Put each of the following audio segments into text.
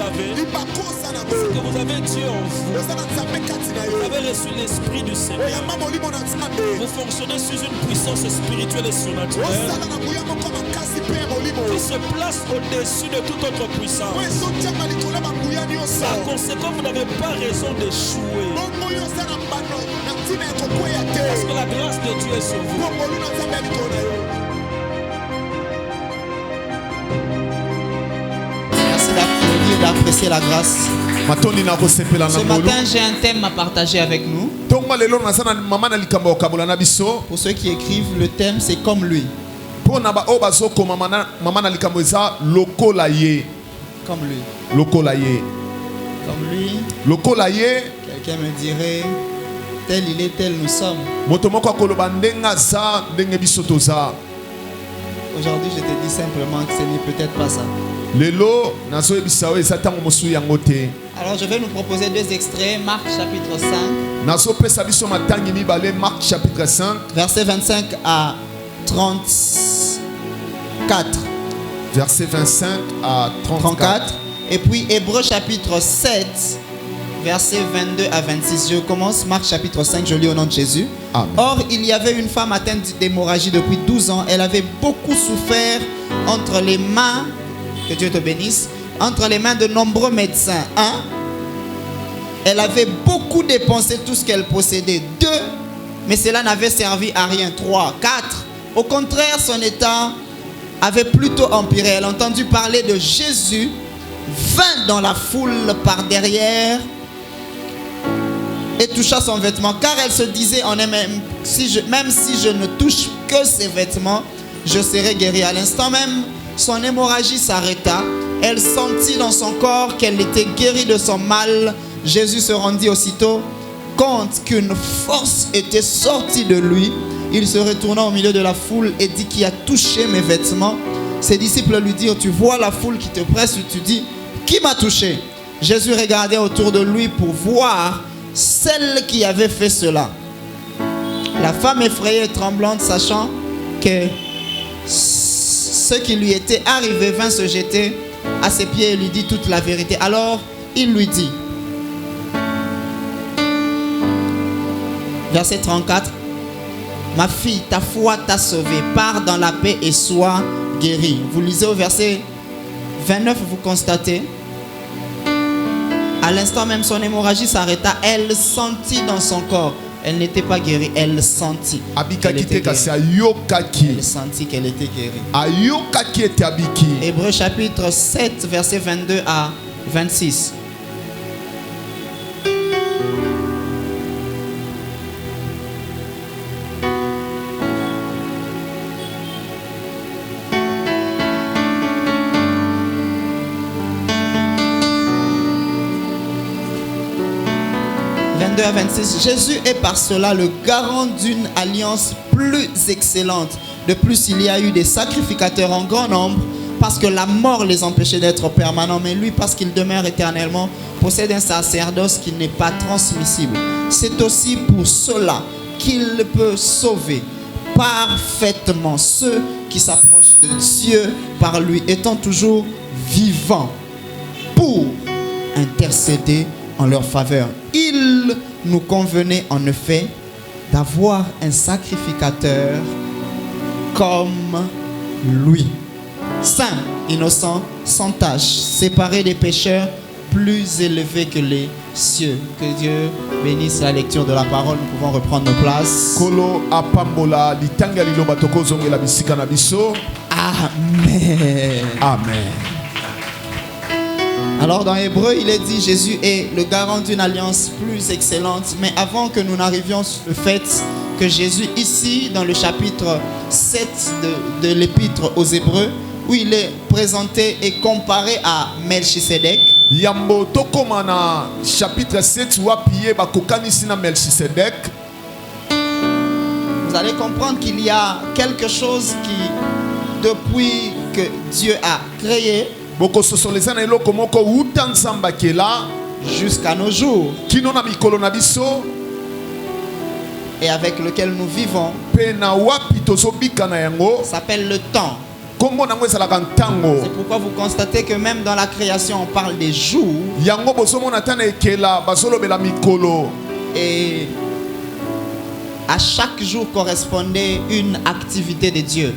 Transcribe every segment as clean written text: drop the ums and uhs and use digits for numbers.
avez, c'est que vous avez Dieu en vous. Vous avez reçu l'Esprit du Seigneur. Vous fonctionnez sous une puissance spirituelle et surnaturelle qui se place au-dessus de toute autre puissance. Par conséquent, vous n'avez pas raison d'échouer. Parce que la grâce de Dieu est sur vous. Merci d'applaudir, d'apprécier la grâce. Ce matin, j'ai un thème à partager avec nous. Pour ceux qui écrivent, le thème c'est comme lui. Comme lui. Comme lui. Quelqu'un me dirait, tel il est, tel nous sommes. Aujourd'hui, je te dis simplement que ce n'est peut-être pas ça. Alors, je vais nous proposer deux extraits. Marc chapitre 5. Verset 25 à 34. Verset 25 à 34. Et puis Hébreux chapitre 7. Versets 22 à 26. Je commence Marc chapitre 5, je lis au nom de Jésus. Amen. Or, il y avait une femme atteinte d'hémorragie depuis 12 ans. Elle avait beaucoup souffert entre les mains, que Dieu te bénisse, entre les mains de nombreux médecins. 1. Elle avait beaucoup dépensé tout ce qu'elle possédait. 2. Mais cela n'avait servi à rien. 3. 4. Au contraire, son état avait plutôt empiré. Elle a entendu parler de Jésus, vint dans la foule par derrière et toucha son vêtement, car elle se disait en elle-même, même si je ne touche que ses vêtements, je serai guérie. À l'instant même, son hémorragie s'arrêta. Elle sentit dans son corps qu'elle était guérie de son mal. Jésus se rendit aussitôt compte qu'une force était sortie de lui. Il se retourna au milieu de la foule et dit: qui a touché mes vêtements? Ses disciples lui dirent: tu vois la foule qui te presse, tu dis: qui m'a touché? Jésus regardait autour de lui pour voir celle qui avait fait cela. La femme effrayée et tremblante, sachant que ce qui lui était arrivé, vint se jeter à ses pieds et lui dit toute la vérité. Alors il lui dit, verset 34, ma fille, ta foi t'a sauvée, pars dans la paix et sois guérie. Vous lisez au verset 29, vous constatez, à l'instant même son hémorragie s'arrêta. Elle sentit dans son corps, elle n'était pas guérie, elle sentit qu'elle était guérie. Elle sentit qu'elle était guérie. Hébreux chapitre 7 verset 22 à 26. À 26. Jésus est par cela le garant d'une alliance plus excellente. De plus, il y a eu des sacrificateurs en grand nombre, parce que la mort les empêchait d'être permanents, mais lui, parce qu'il demeure éternellement, possède un sacerdoce qui n'est pas transmissible. C'est aussi pour cela qu'il peut sauver parfaitement ceux qui s'approchent de Dieu par lui, étant toujours vivant pour intercéder en leur faveur. Il nous convenait en effet d'avoir un sacrificateur comme lui, saint, innocent, sans tache, séparé des pécheurs, plus élevé que les cieux. Que Dieu bénisse la lecture de la parole. Nous pouvons reprendre nos places. Amen. Amen. Alors dans Hébreu, il est dit, Jésus est le garant d'une alliance plus excellente. Mais avant que nous n'arrivions sur le fait que Jésus, ici, dans le chapitre 7 de l'épître aux Hébreux, où il est présenté et comparé à Melchisedec. Yambo tokomana chapitre 7 wapiye bakokanisina Melchisedec. Vous allez comprendre qu'il y a quelque chose qui, depuis que Dieu a créé, jusqu'à nos jours, et avec lequel nous vivons, s'appelle le temps. C'est pourquoi vous constatez que même dans la création, on parle des jours. Et à chaque jour correspondait une activité de Dieu.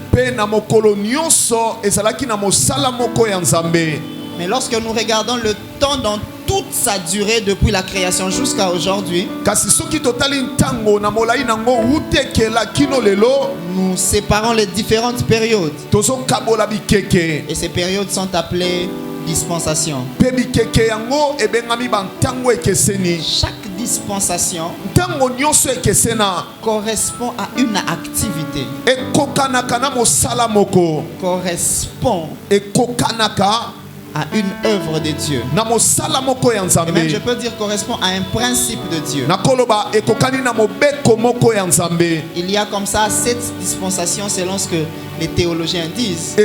Mais lorsque nous regardons le temps dans toute sa durée depuis la création jusqu'à aujourd'hui, nous séparons les différentes périodes. Et ces périodes sont appelées dispensations. Chaque dispensation correspond à une activité. Correspond à une œuvre de Dieu. Et même je peux dire correspond à un principe de Dieu. Il y a comme ça 7 dispensations selon ce que les théologiens disent. Je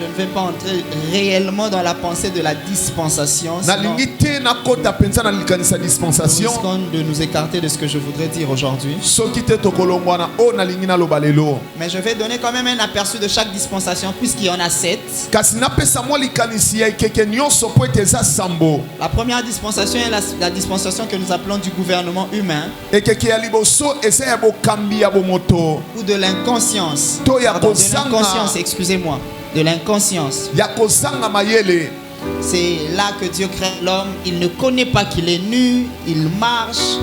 ne vais pas entrer réellement dans la pensée de la dispensation, sinon nous risquons de nous écarter de ce que je voudrais dire aujourd'hui. Mais je vais donner quand même un aperçu de chaque dispensation puisqu'il y en a 7. La première dispensation est la dispensation que nous appelons du gouvernement humain ou de l'inconscience. Pardon, de l'inconscience, excusez-moi. De l'inconscience. C'est là que Dieu crée l'homme. Il ne connaît pas qu'il est nu. Il marche.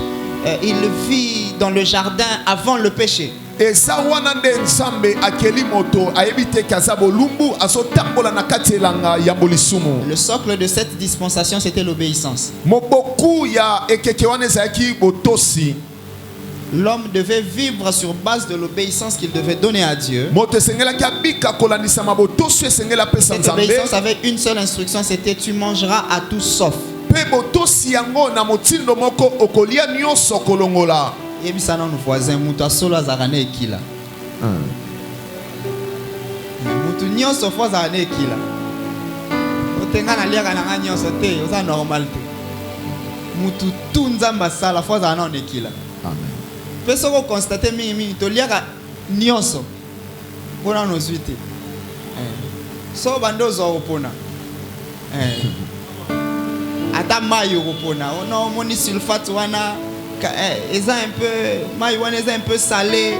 Il vit dans le jardin avant le péché. Le socle de cette dispensation, c'était l'obéissance. L'homme devait vivre sur base de l'obéissance qu'il devait donner à Dieu. Cette obéissance avait une seule instruction, c'était tu mangeras à tout sauf. Et puis ça, nos voisins, mutu solo azarane ekila. Mutu nyonso fo azarane ekila. Otenga na liaka na nyonso te, oza normal te. Mutu tunzamba sala fo azarana ekila. Amen. Peso ko constater mingi to liaka nyonso pona no suite. So bando zo opona. Ata mayo opona. Ono moni sulfate wana eza un peu mayo wana eza un peu salé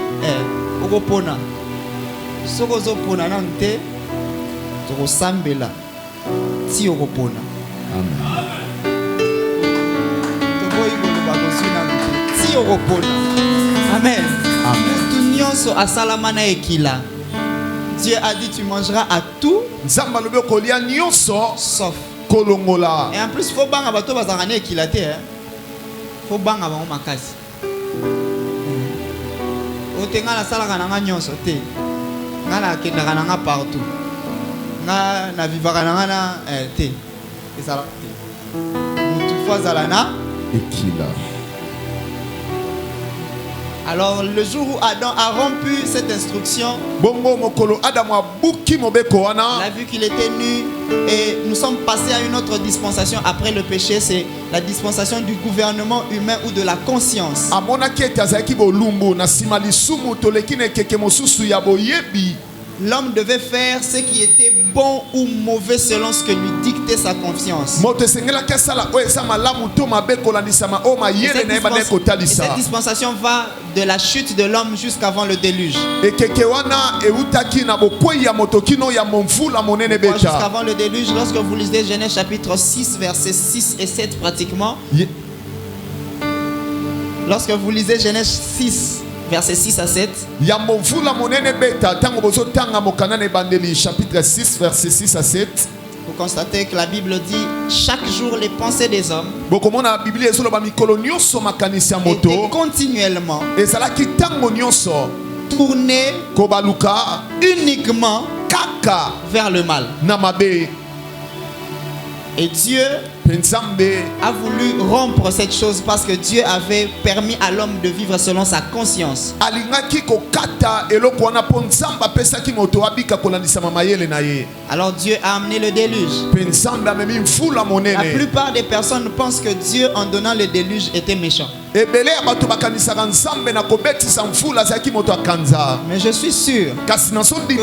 opona. Soko zo pona na nte to sambela ti opona. Amen. To boy ko ba ko sina ti opona. Amen. Dieu a dit tu mangeras à tout sauf kolongola. Et en plus faut banga bato bazangane ekilate faut banga ba makasi. Otenga la sala kana nyonso te. Ngala kenda kana partout. Na vivaka na te. Ezala te. Mutu fois zalana ekila. Alors le jour où Adam a rompu cette instruction, il a vu qu'il était nu et nous sommes passés à une autre dispensation après le péché, c'est la dispensation du gouvernement humain ou de la conscience. L'homme devait faire ce qui était bon ou mauvais selon ce que lui dictait sa conscience. Et cette dispensation va de la chute de l'homme jusqu'avant le déluge. Jusqu'avant le déluge, lorsque vous lisez Genèse chapitre 6, versets 6 et 7 pratiquement. Lorsque vous lisez Genèse 6, versets 6 à 7. Chapitre 6, verset 6 à 7. Vous constatez que la Bible dit chaque jour les pensées des hommes étaient continuellement tournées uniquement vers le mal. Et Dieu a voulu rompre cette chose parce que Dieu avait permis à l'homme de vivre selon sa conscience. Alors Dieu a amené le déluge. La plupart des personnes pensent que Dieu, en donnant le déluge, était méchant. Mais je suis sûr que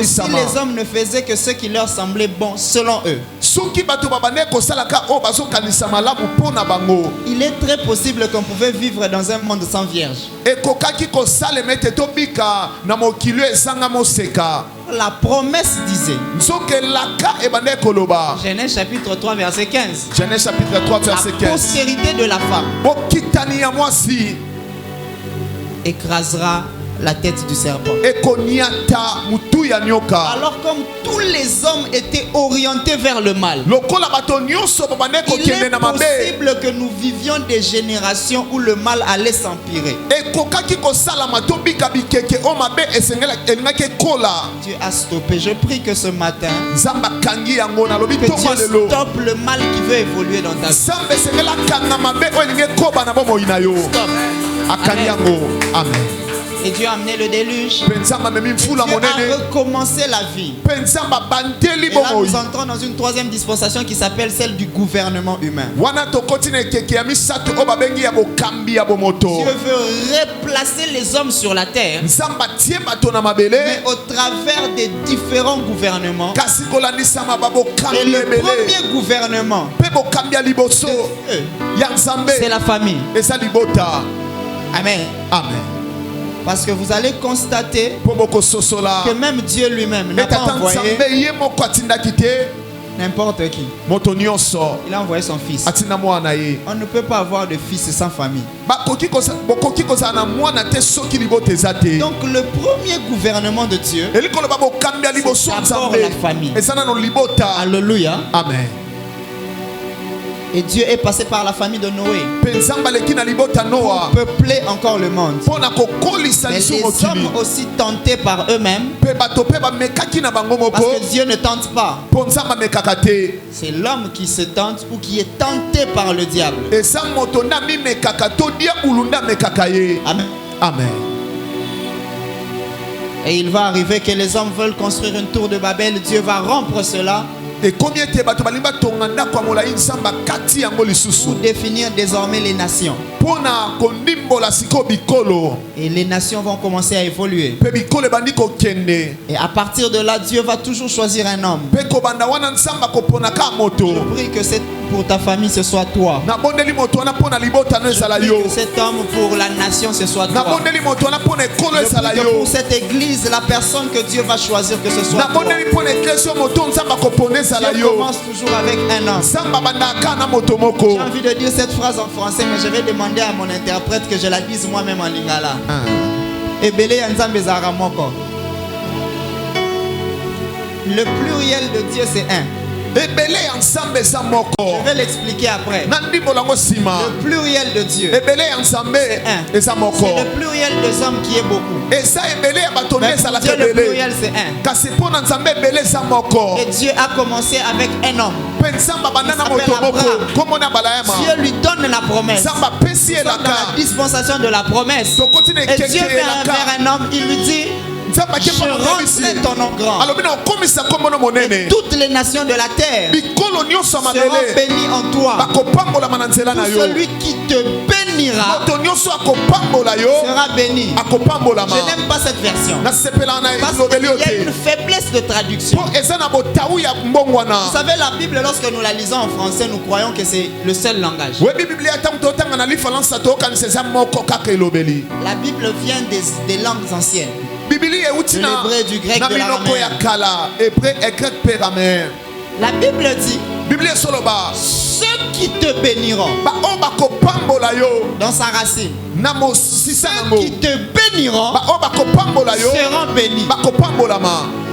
si les hommes ne faisaient que ce qui leur semblait bon selon eux, il est très possible qu'on pouvait vivre dans un monde sans vierge. La promesse disait, Genèse chapitre 3 verset 15, Genèse chapitre 3 verset 15, la postérité de la femme écrasera la tête du serpent. Alors comme tous les hommes étaient orientés vers le mal, il est possible que nous vivions des générations où le mal allait s'empirer. Dieu a stoppé. Je prie que ce matin, que Dieu stoppe le mal qui veut évoluer dans ta vie. Stop. Amen. Et Dieu a amené le déluge. Dieu a recommencé la vie. Et là nous entrons dans une troisième dispensation qui s'appelle celle du gouvernement humain. Dieu veut replacer les hommes sur la terre, mais au travers des différents gouvernements. Et le premier gouvernement, c'est la famille. Amen. Amen. Parce que vous allez constater que même Dieu lui-même n'a pas envoyé n'importe qui. Il a envoyé son fils. On ne peut pas avoir de fils sans famille. Donc le premier gouvernement de Dieu, c'est d'abord la famille. Alléluia. Amen. Et Dieu est passé par la famille de Noé pour peupler encore le monde. Mais les hommes aussi tentés par eux-mêmes, parce que Dieu ne tente pas. C'est l'homme qui se tente ou qui est tenté par le diable. Amen. Amen. Et il va arriver que les hommes veulent construire une tour de Babel. Dieu va rompre cela pour définir désormais les nations. Et les nations vont commencer à évoluer. Et à partir de là, Dieu va toujours choisir un homme. Je prie que pour ta famille, ce soit toi. Je prie que cet homme pour la nation, ce soit toi. Je prie que pour cette église, la personne que Dieu va choisir, que ce soit toi. Dieu commence toujours avec un homme. J'ai envie de dire cette phrase en français, mais je vais demander à mon interprète que je la dise moi-même en lingala. Ebele Nzambe Zara Moko. Le pluriel de Dieu c'est un. Je vais l'expliquer après. Le pluriel de Dieu, c'est un. C'est le pluriel des hommes qui est beaucoup. Mais pour Dieu, le pluriel c'est un. Et Dieu a commencé avec un homme. Il s'appelle Abraham. Dieu lui donne la promesse. Dans la dispensation de la promesse. Et Dieu vient vers un homme, il lui dit: je rendrai ton nom grand. Et toutes les nations de la terre seront bénies en toi. Tout celui qui te bénira sera béni. Je n'aime pas cette version parce qu'il y a une faiblesse de traduction. Vous savez, la Bible, lorsque nous la lisons en français, nous croyons que c'est le seul langage. La Bible vient des langues anciennes. De l'hébreu, du grec, de l'araméen. La Bible dit: ceux qui te béniront, dans sa racine, ceux qui te béniront seront bénis.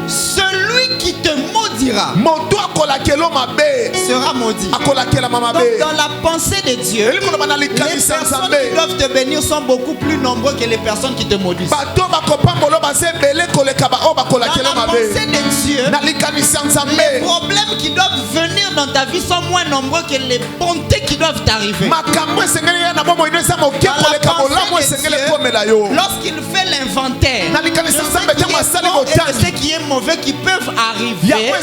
Celui qui te maudira maudira sera maudit. Donc dans la pensée de Dieu, les personnes qui doivent te bénir sont beaucoup plus nombreux que les personnes qui te maudissent. Dans la pensée de Dieu, les problèmes qui doivent venir dans ta vie sont moins nombreux que les bontés qui doivent t'arriver. Lorsqu'il fait l'inventaire de ce qui est mauvais qui peuvent arriver,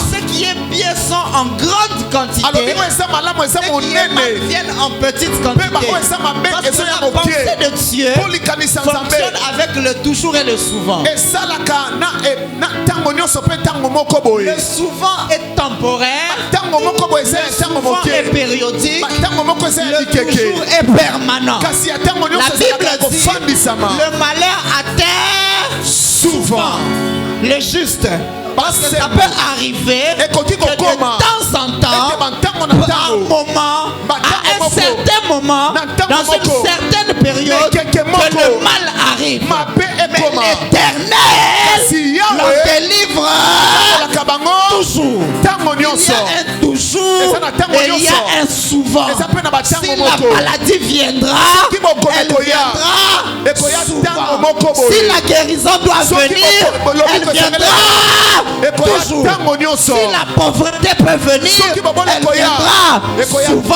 ce qui est bien sont en grande quantité, ce qui est mal viennent en petite quantité. Parce que la pensée de Dieu fonctionne avec le toujours et le souvent. Le souvent est temporaire, le souvent est périodique, le toujours est permanent. La Bible dit le malheur atteint souvent le juste. Parce que ça peut arriver que de temps en temps, à un certain moment, dans une certaine période, que le mal arrive. Mais l'Éternel l'en délivre toujours. Il y a un toujours et il y a un souvent. Si la maladie viendra, elle viendra souvent. Si la guérison doit venir, elle viendra toujours. Si la pauvreté peut venir, elle viendra souvent.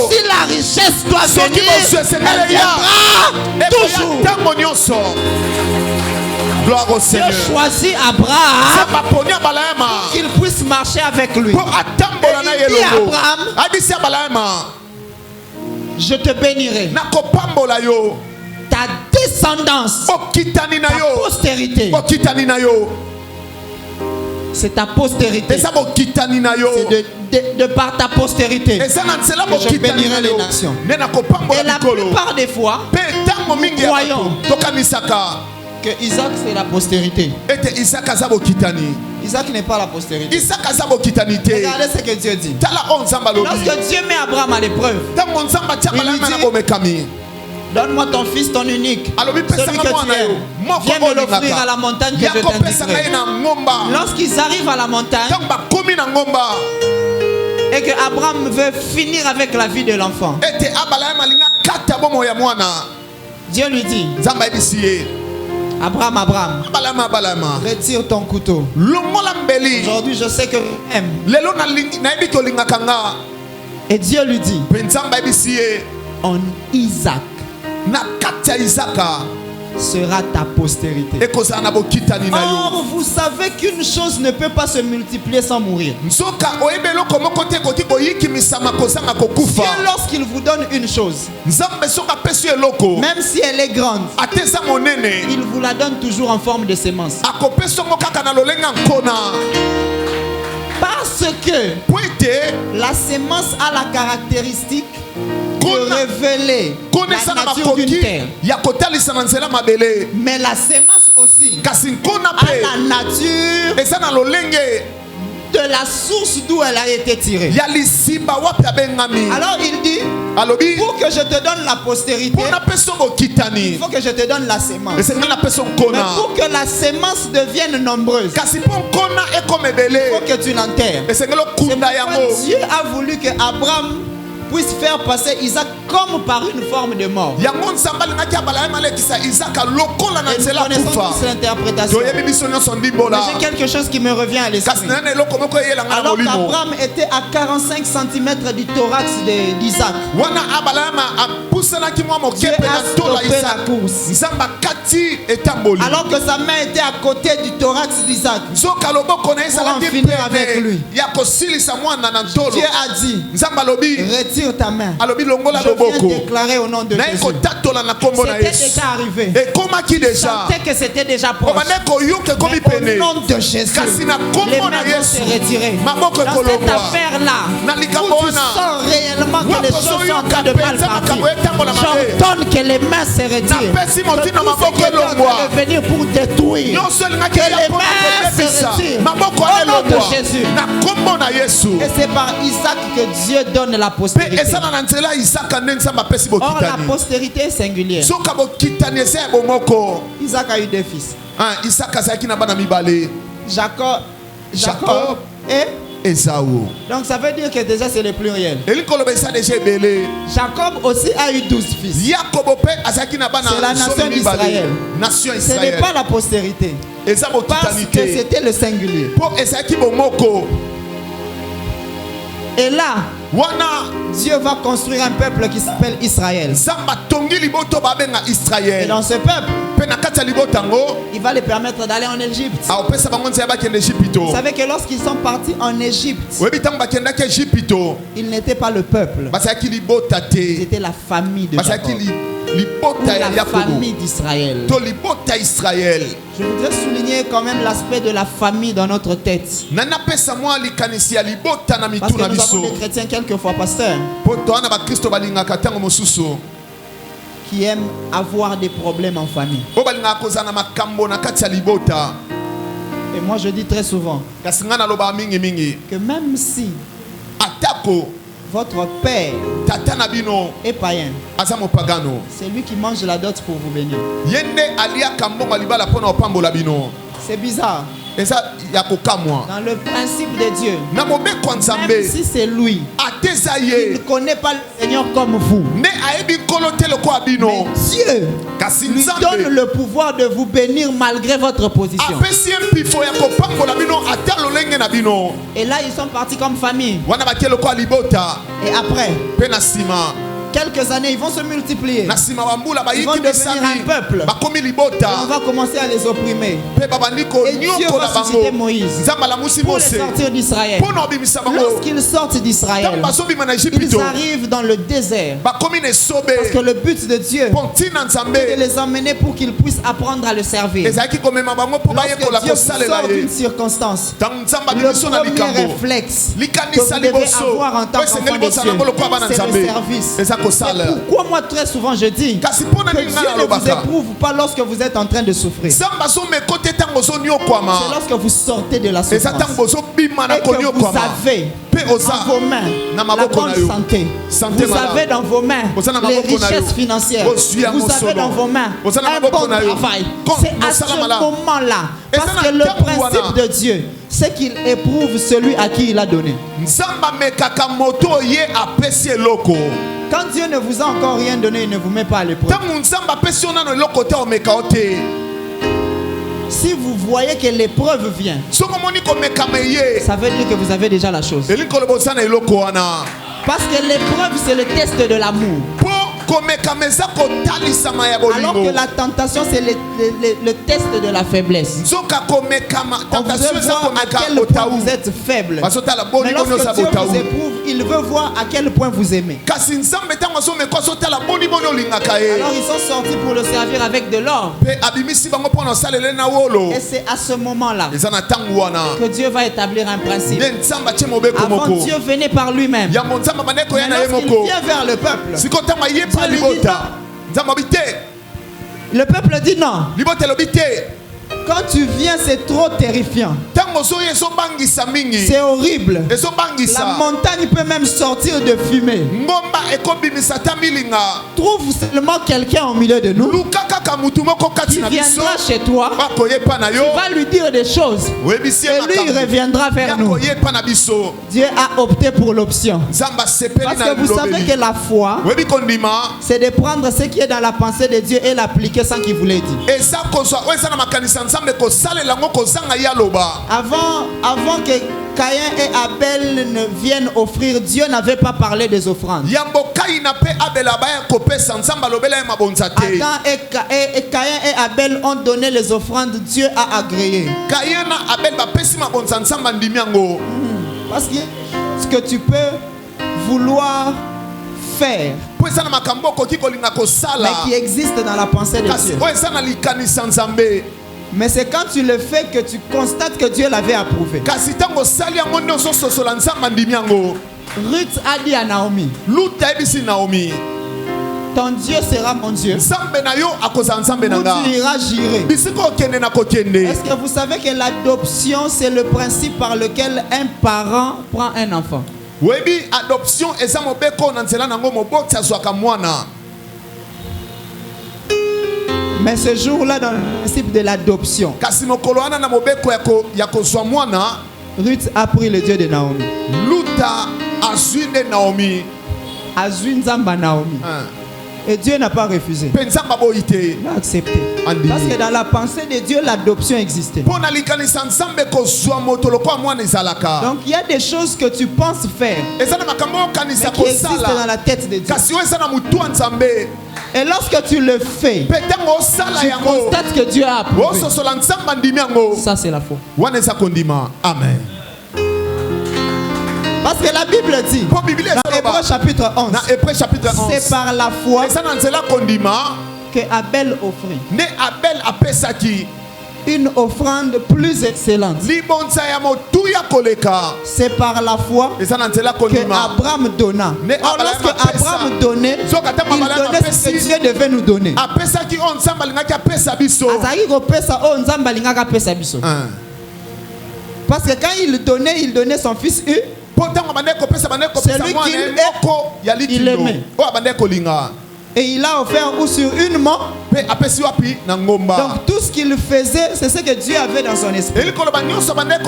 Si la richesse doit venir, elle viendra toujours. Gloire au Seigneur. Dieu choisit Abraham pour qu'il puisse marcher avec lui. Et il dit à Abraham, je te bénirai. Ta descendance, ta postérité, c'est ta postérité. C'est de par ta postérité que je bénirai les nations. Et la plupart des fois, nous croyons que Isaac c'est la postérité. Isaac n'est pas la postérité. Regardez ce que Dieu dit. Lorsque Dieu met Abraham à l'épreuve, il dit, donne-moi ton fils, ton unique, celui que tu aimes. Viens me l'offrir à la montagne que je t'indiquerai. Lorsqu'ils arrivent à la montagne et que Abraham veut finir avec la vie de l'enfant, Dieu lui dit, Abraham, retire ton couteau. Aujourd'hui, je sais que tu aimes. Et Dieu lui dit, en Isaac sera ta postérité. Or, vous savez qu'une chose ne peut pas se multiplier sans mourir. Dieu, lorsqu'il vous donne une chose, même si elle est grande, il vous la donne toujours en forme de sémence. Parce que la sémence a la caractéristique de révéler la nature d'une terre. Mais la sémence aussi a la nature de la source d'où elle a été tirée. Alors il dit, pour que je te donne la postérité, il faut que je te donne la sémence. Mais pour que la sémence devienne nombreuse, il faut que tu l'enterres. C'est pourquoi Dieu a voulu que Abraham puisse faire passer Isaac comme par une forme de mort. Et nous connaissons tous l'interprétation. Mais j'ai quelque chose qui me revient à l'esprit. Alors qu'Abraham était à 45 cm du thorax d'Isaac, Dieu a stoppé la course. Alors que sa main était à côté du thorax d'Isaac pour en finir avec lui. Dieu a dit, retire ta main. Je viens déclarer au nom de Jésus. C'était déjà arrivé. Je sentais que c'était déjà proche. Mais au nom de Jésus, les mains vont se retirer. Dans cette affaire-là, où tu sens réellement que les choses sont en train de mal partir, j'ordonne que les mains se retirent. Que tout ce qui doit venir pour détruire, que les mains se retirent. Au nom de Jésus. Et c'est par Isaac que Dieu donne la postérité. Or la postérité est singulière. Isaac a eu deux fils. Jacob et Esaú. donc ça veut dire que déjà c'est le pluriel. Jacob Jacob aussi a eu 12 fils. C'est la nation d'Israël. Ce n'est pas la postérité. Parce que c'était le singulier. Et là, Dieu va construire un peuple qui s'appelle Israël. Et dans ce peuple, il va les permettre d'aller en Égypte. Vous savez que lorsqu'ils sont partis en Égypte, ils n'étaient pas le peuple. Ils étaient la famille de Jacob. La famille d'Israël. Je voudrais souligner quand même l'aspect de la famille dans notre tête. Parce que nous avons des chrétiens quelquefois, pasteur, qui aiment avoir des problèmes en famille. Et moi je dis très souvent que même si votre père est païen, c'est lui qui mange la dot pour vous bénir. C'est bizarre. Dans le principe de Dieu, même si c'est lui, il ne connaît pas le Seigneur comme vous, mais Dieu lui donne le pouvoir de vous bénir malgré votre position. Et là ils sont partis comme famille. Et après quelques années, ils vont se multiplier. Ils vont devenir un peuple. Et on va commencer à les opprimer. Et Dieu va susciter Moïse pour les sortir d'Israël. Lorsqu'ils sortent d'Israël, ils arrivent dans le désert. Parce que le but de Dieu est de les emmener pour qu'ils puissent apprendre à le servir. Lorsque Dieu vous sort d'une circonstance, le premier réflexe que vous devez avoir en tant qu'enfant de Dieu, c'est le service. Et pourquoi moi très souvent je dis que Dieu ne vous éprouve pas lorsque vous êtes en train de souffrir. C'est lorsque vous sortez de la souffrance et que vous avez dans vos mains la bonne santé. Vous avez dans vos mains les richesses financières. Vous avez dans vos mains un bon travail. C'est à ce moment-là, parce que le principe de Dieu, c'est qu'il éprouve celui à qui il a donné. Quand Dieu ne vous a encore rien donné, il ne vous met pas à l'épreuve. Si vous voyez que l'épreuve vient, ça veut dire que vous avez déjà la chose. Parce que l'épreuve, c'est le test de l'amour. Alors que la tentation, c'est le test de la faiblesse. On veut voir à quel point vous êtes faible. Mais lorsque Dieu vous éprouve, il veut voir à quel point vous aimez. Alors ils sont sortis pour le servir avec de l'or. Et c'est à ce moment-là que Dieu va établir un principe. Avant, Dieu venait par lui-même. Mais lorsqu'il vient vers le peuple, Dieu lui dit non. Le peuple dit non. Quand tu viens, c'est trop terrifiant. C'est horrible. La montagne peut même sortir de fumée. Trouve seulement quelqu'un au milieu de nous qui viendra chez toi. Tu vas lui dire des choses. Et lui, il reviendra vers nous. Dieu a opté pour l'option. Parce que vous savez que la foi, c'est de prendre ce qui est dans la pensée de Dieu et l'appliquer sans qu'il vous l'ait dit. Avant que Caïn et Abel ne viennent offrir, Dieu n'avait pas parlé des offrandes. Adam et Caïn et Abel ont donné les offrandes, Dieu a agréé. Parce que ce que tu peux vouloir faire, mais qui existe dans la pensée de Dieu. Mais c'est quand tu le fais que tu constates que Dieu l'avait approuvé. Ruth a dit à Naomi, ton Dieu sera mon Dieu. Où tu iras, j'irai. Est-ce que vous savez que l'adoption, c'est le principe par lequel un parent prend un enfant? Mais ce jour-là, dans le principe de l'adoption, Ruth a pris le Dieu de Naomi. Azui Nzamba Naomi. Et Dieu n'a pas refusé. Il a accepté. Parce que dans la pensée de Dieu, l'adoption existait. Donc il y a des choses que tu penses faire, mais qui existent dans la tête de Dieu. Et lorsque tu le fais, tu constates que Dieu a approuvé. Ça, c'est la foi. Amen. Parce que la Bible dit, dans Hébreux chapitre 11, c'est par la foi que Abel offrit une offrande plus excellente. C'est par la foi que Abraham donna. Or, lorsque Abraham donnait, il donnait ce que Dieu devait nous donner. Parce que quand il donnait son fils U. Celui qu'il est, il aimait. Et il a offert ou sur une main. Donc tout ce qu'il faisait, c'est ce que Dieu avait dans son esprit. À un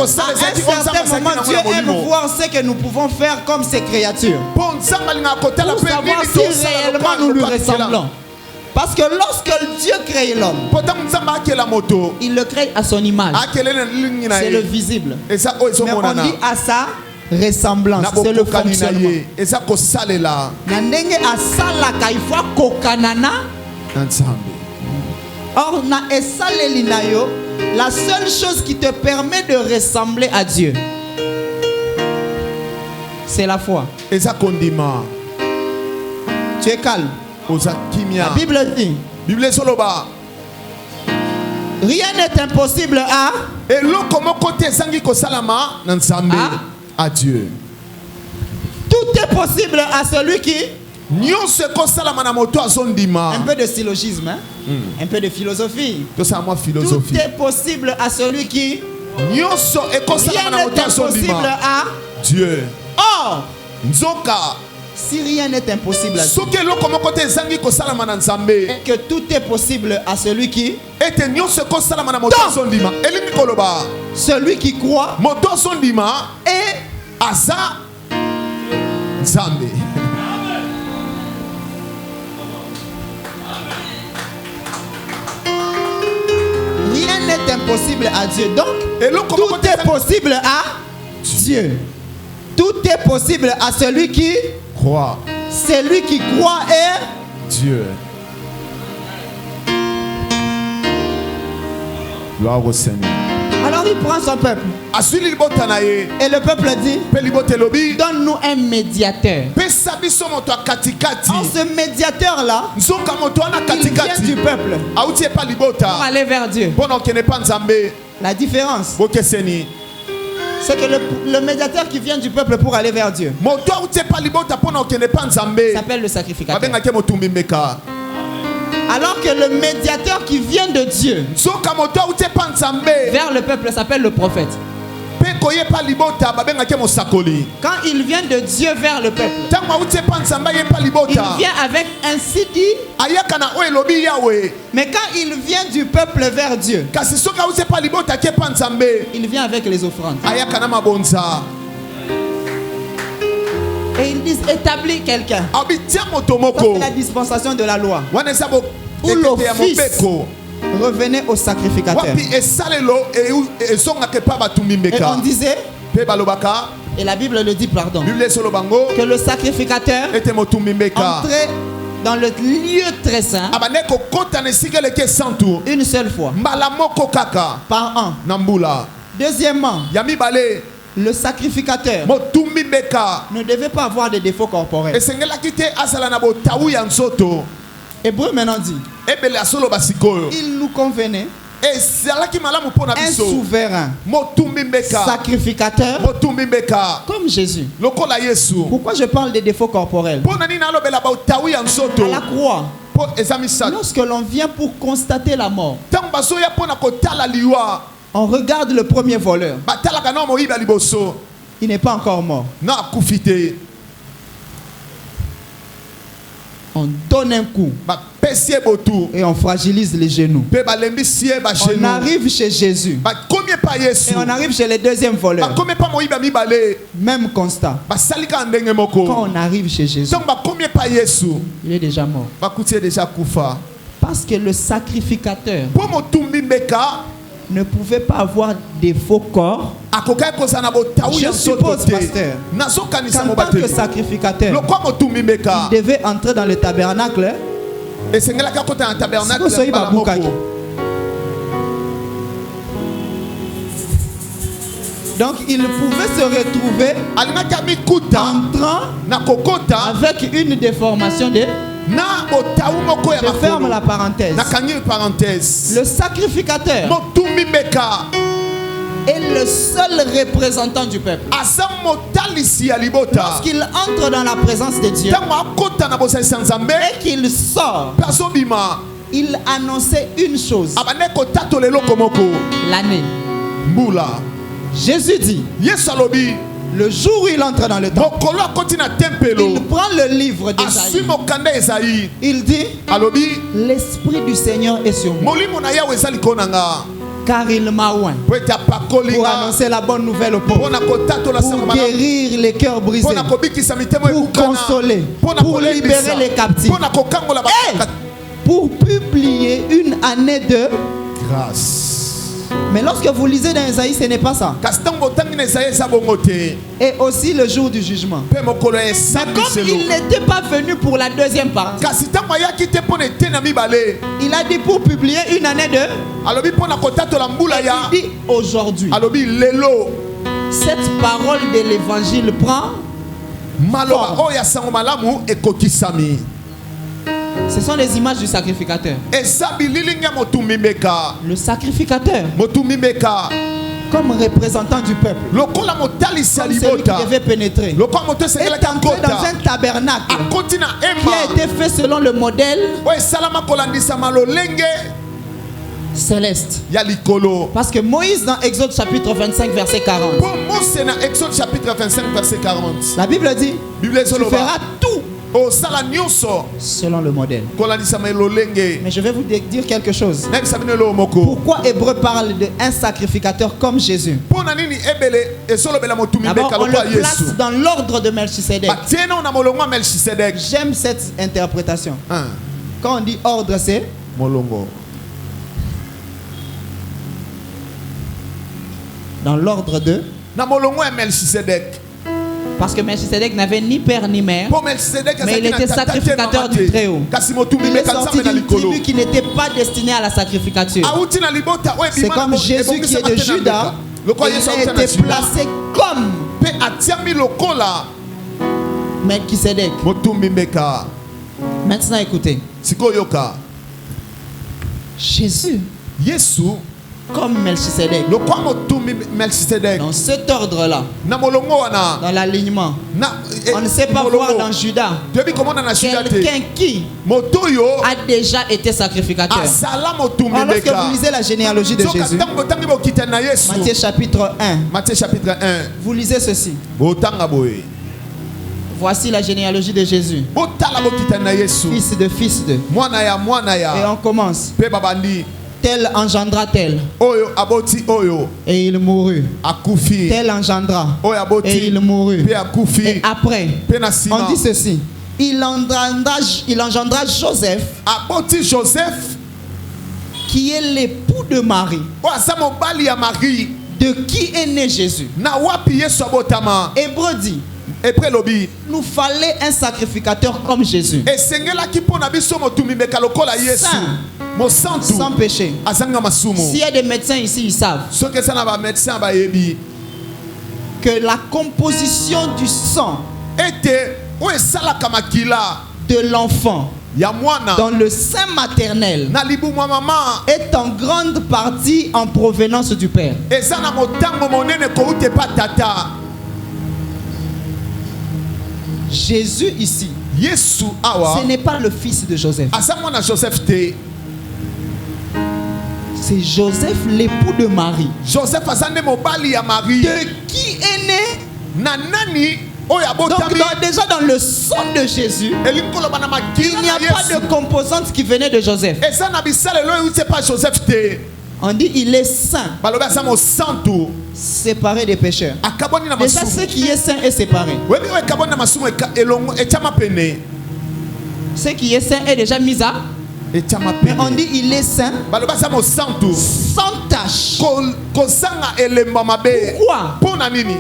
certain moment, Dieu aime voir ce que nous pouvons faire comme ses créatures, pour savoir si réellement nous lui ressemblons. Parce que lorsque Dieu crée l'homme, il le crée à son image. C'est le visible. Mais on dit à ça ressemblance, c'est le fonctionnement. Or, la seule chose qui te permet de ressembler à Dieu, c'est la foi. Tu es calme. La Bible dit, rien n'est impossible à Dieu. Tout est possible à celui qui. Un peu de syllogisme, hein? Un peu de philosophie. Tout est possible à celui qui. Rien n'est impossible à Dieu. Or, si rien n'est impossible à Dieu, et que tout est possible à celui qui. Celui qui croit et Asa Nzambe. Rien n'est impossible à Dieu. Donc, tout est possible à Dieu. Tout est possible à celui qui croit. Celui qui croit est Dieu. Gloire au Seigneur. Alors il prend son peuple. Et le peuple dit, donne-nous un médiateur. Or ce médiateur-là, il vient du peuple pour aller vers Dieu. La différence, c'est que le médiateur qui vient du peuple pour aller vers Dieu s'appelle le sacrificateur. Alors que le médiateur qui vient de Dieu vers le peuple s'appelle le prophète. Quand il vient de Dieu vers le peuple, il vient avec ainsi dit. Mais quand il vient du peuple vers Dieu, il vient avec les offrandes. Et ils disent établis quelqu'un. C'est la dispensation de la loi. Où l'office revenait au sacrificateur. Et on disait, et la Bible le dit, pardon, que le sacrificateur entrait dans le lieu très saint une seule fois par an. Deuxièmement, le sacrificateur ne devait pas avoir de défauts corporels. Hébreu maintenant dit, il nous convenait un souverain sacrificateur comme Jésus. Pourquoi je parle des défauts corporels? À la croix, lorsque l'on vient pour constater la mort, on regarde le premier voleur. Il n'est pas encore mort. On donne un coup. et on fragilise les genoux. On arrive chez Jésus et on arrive chez les deuxièmes voleurs. Même constat. Quand on arrive chez Jésus, il est déjà mort. Parce que le sacrificateur ne pouvait pas avoir des faux corps. Je suppose, pasteur, qu'en tant que sacrificateur, il devait entrer dans le tabernacle. Donc il pouvait se retrouver entrant avec une déformation de... Je ferme la parenthèse. Le sacrificateur est le seul représentant du peuple. Lorsqu'il entre dans la présence de Dieu et qu'il sort, il annonçait une chose. L'année. Jésus dit, le jour où il entre dans le temple, il prend le livre d'Ésaïe. Il dit, l'Esprit du Seigneur est sur moi, car il m'a oint pour annoncer la bonne nouvelle aux pauvres, pour guérir les cœurs brisés, pour consoler, pour libérer les captifs, et pour publier une année de grâce. Mais lorsque vous lisez dans Isaïe, ce n'est pas ça. Et aussi le jour du jugement. Mais comme il n'était pas venu pour la deuxième partie, il a dit pour publier une année de... Et il dit aujourd'hui, cette parole de l'évangile prend forme. Ce sont les images du sacrificateur. Le sacrificateur, comme représentant du peuple, comme celui qui devait pénétrer, est entré dans un tabernacle qui a été fait selon le modèle céleste. Parce que Moïse dans Exode chapitre 25 verset 40, la Bible dit, tu feras tout selon le modèle. Mais je vais vous dire quelque chose. Pourquoi Hébreu parle d'un sacrificateur comme Jésus? D'abord, on le place dans l'ordre de Melchisédek. J'aime cette interprétation. Quand on dit ordre, c'est dans l'ordre de... Parce que Melchisédek n'avait ni père ni mère, mais il était sacrificateur du Très-Haut. Il est sorti d'une tribu qui n'était pas destinée à la sacrificature. C'est comme Jésus qui est de Juda, et il a été placé comme Melchisédek. Maintenant écoutez. Jésus, comme Melchisédek, dans cet ordre-là, dans l'alignement, on ne sait pas voir dans Judas quelqu'un qui a déjà été sacrificateur. Alors, lorsque vous lisez la généalogie de Jésus, Matthieu chapitre 1, vous lisez ceci. Voici la généalogie de Jésus, fils de. Et on commence. Tel engendra tel, et il mourut. Tel engendra, et il mourut. Et après, on dit ceci. Il engendra Joseph, qui est l'époux de Marie, de qui est né Jésus. Hébreu dit, nous fallait un sacrificateur comme Jésus, sans péché. S'il y a des médecins ici, ils savent que la composition du sang de l'enfant dans le sein maternel est en grande partie en provenance du Père. Jésus ici, ce n'est pas le fils de Joseph. C'est Joseph, l'époux de Marie. De qui est né Donc déjà dans le sang de Jésus, il n'y a pas de composante qui venait de Joseph. On dit il est saint, séparé des pécheurs. Déjà ce qui est saint est séparé. Ce qui est saint est déjà mis à. Mais on dit il est saint, sans tache. Pourquoi?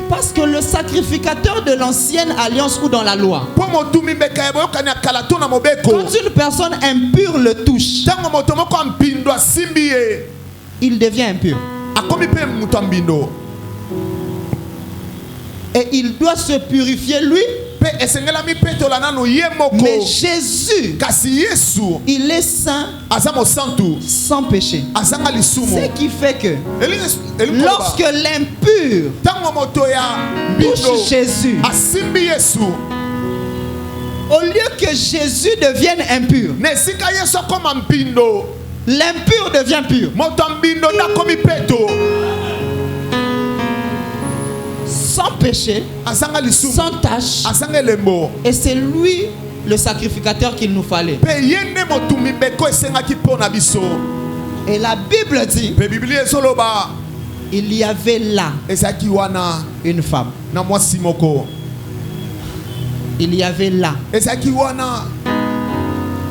Parce que le sacrificateur de l'ancienne alliance ou dans la loi, quand une personne impure le touche, il devient impur. Et il doit se purifier lui. Mais Jésus, il est saint, sans péché. Ce qui fait que lorsque l'impur touche Jésus, au lieu que Jésus devienne impur, l'impur devient pur. Sans péché, sans tache. Et c'est lui le sacrificateur qu'il nous fallait. Et la Bible dit, il y avait là une femme. Il y avait là.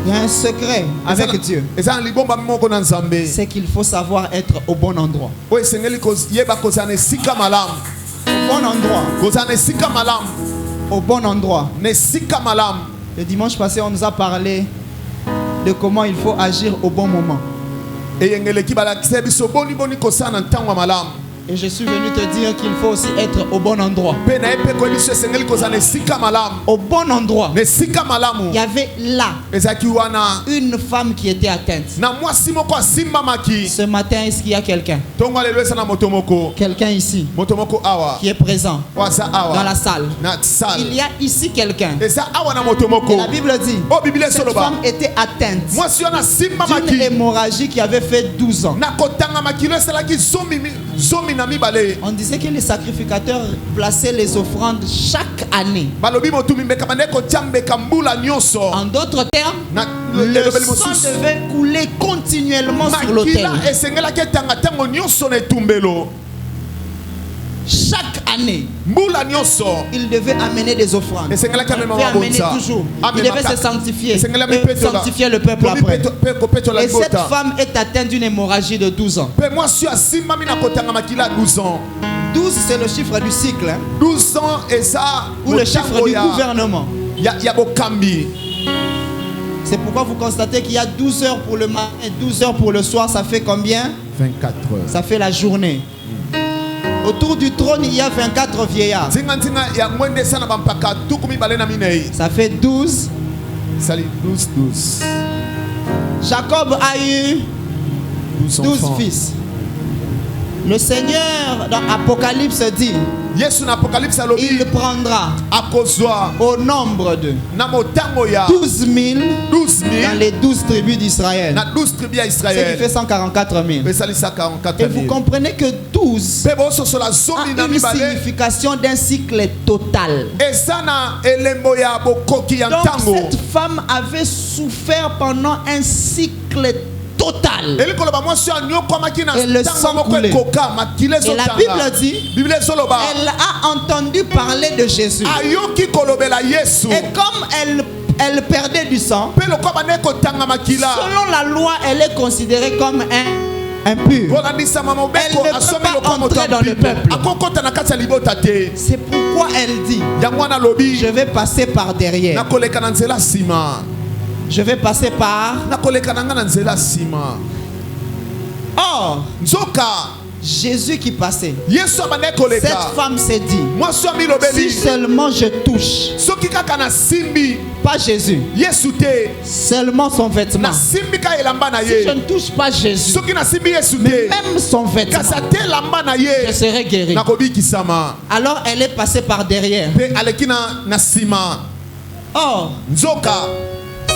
Il y a un secret avec Dieu. C'est qu'il faut savoir être au bon endroit. Au bon endroit. Au bon endroit. Le dimanche passé, on nous a parlé de comment il faut agir au bon moment. Et je suis venu te dire qu'il faut aussi être au bon endroit. Au bon endroit. Il y avait là une femme qui était atteinte. Ce matin, est-ce qu'il y a quelqu'un? Quelqu'un ici qui est présent dans la salle. Il y a ici quelqu'un. Et la Bible dit cette femme était atteinte d'une hémorragie qui avait fait 12 ans. On disait que les sacrificateurs plaçaient les offrandes chaque année. En d'autres termes, le sang devait couler continuellement sur l'autel. Chaque année, il devait amener des offrandes. Il devait amener toujours. Il devait se sanctifier. Sanctifier le peuple après. Et cette femme est atteinte d'une hémorragie de 12 ans. 12, c'est le chiffre du cycle. 12 ans et ça. Ou le chiffre du gouvernement. C'est pourquoi vous constatez qu'il y a 12 heures pour le matin et 12 heures pour le soir. Ça fait combien? 24 heures. Ça fait la journée. Autour du trône, il y a 24 vieillards. Ça fait 12. 12. Jacob a eu 12 fils. Le Seigneur dans Apocalypse dit, il prendra au nombre de 12 000 dans les 12 tribus d'Israël. Ce qui fait 144 000. Et vous comprenez que 12 a une signification d'un cycle total. Donc cette femme avait souffert pendant un cycle total. Et le sang coulait. Et la Bible dit, elle a entendu parler de Jésus. Et comme elle perdait du sang, selon la loi, elle est considérée comme impure. Elle ne peut pas entrer dans le peuple. C'est pourquoi elle dit, je vais passer par derrière. Je vais passer par. Or, Jésus qui passait, cette femme s'est dit, si seulement je touche, pas Jésus, seulement son vêtement. Si je ne touche pas Jésus, mais même son vêtement, je serai guéri. Alors elle est passée par derrière. Or,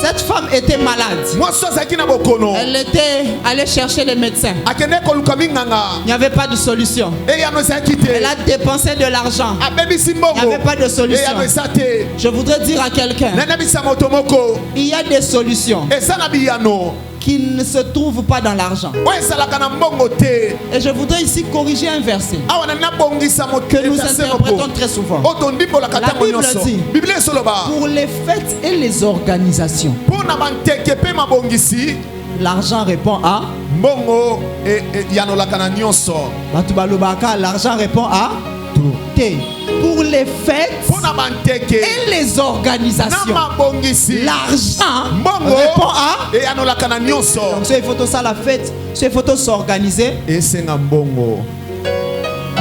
Cette femme était malade. Elle était allée chercher les médecins. Il n'y avait pas de solution. Elle a dépensé de l'argent. Il n'y avait pas de solution. Je voudrais dire à quelqu'un, il y a des solutions qui ne se trouvent pas dans l'argent. Et je voudrais ici corriger un verset que nous interprétons très souvent. La Bible dit, pour les fêtes et les organisations, l'argent répond à l'argent répond à pour les fêtes et les organisations, l'argent répond à. Donc il faut tout ça la fête, il faut tout s'organiser.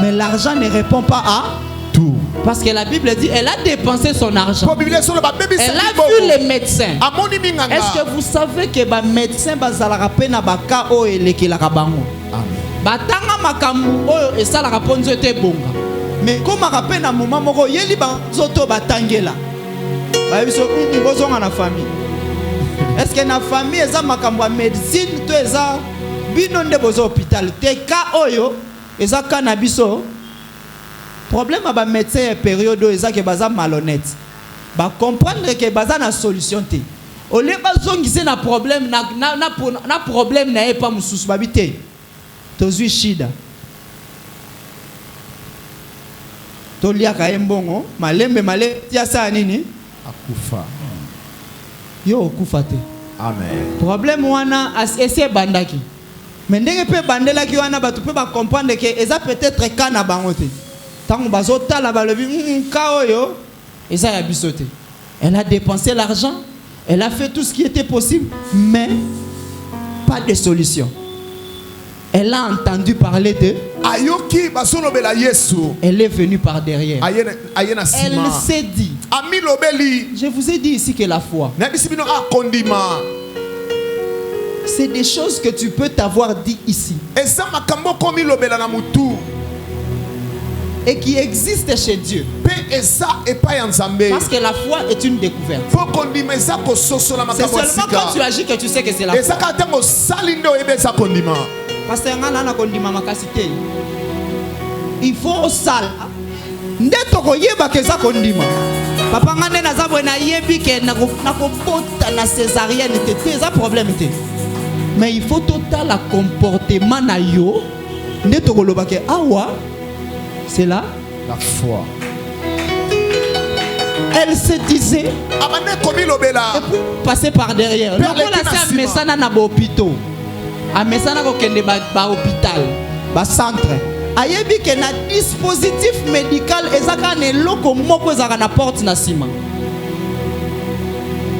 Mais l'argent ne répond pas à tout. Parce que la Bible dit, elle a dépensé son argent. Elle a vu les médecins. Est-ce que vous savez que les médecins bazalaka pena baka o elekelaka bango? Batanga makambu oyo esalaka ponzo ete bonga. Mais comme rappelle na moment moko yeli banzoto batangela. Ba biso bozonga na famille. Est-ce que na famille eza makambo ya médecine to eza bino nde bozo hôpital te ka oyo eza kana biso? Problème ba médecin période eza ke baza malhonnête. Ba comprendre que baza na solution te. Ole bazongise na problème na problème na pas mususu babité. Tozui shida. Toliaka embongo malembe tia sa nini akufa yo okufa te. Amen. Problème wana essayer bandaki mais ndenge pe bandelaki wana batu pe ba comprendre que eza peut-être kana bango te tango bazota la balobi ka oyo eza ya biso te. Elle a dépensé l'argent, elle a fait tout ce qui était possible, mais pas de solution. Elle a entendu parler de. Elle est venue par derrière. Elle s'est dit. Je vous ai dit ici que la foi, c'est des choses que tu peux t'avoir dit ici et qui existent chez Dieu. Parce que la foi est une découverte. C'est seulement quand tu agis que tu sais que c'est la foi. Parce que il faut au sale. Ndeto koyeba ke za kondima. Papa ngane na za bwena yebi ke na kopota na césarienne te za problème te. Mais il faut total la comportement na yo. Ndeto koloba ke awa c'est là la foi. Elle se disait et puis passer par derrière. Donc on a fait mesana na ba hôpital. A mesana ko kende ba hôpital, ba centre. Ayebi ke na dispositif médical ezaka ne loko moko ezaka na porte na sima.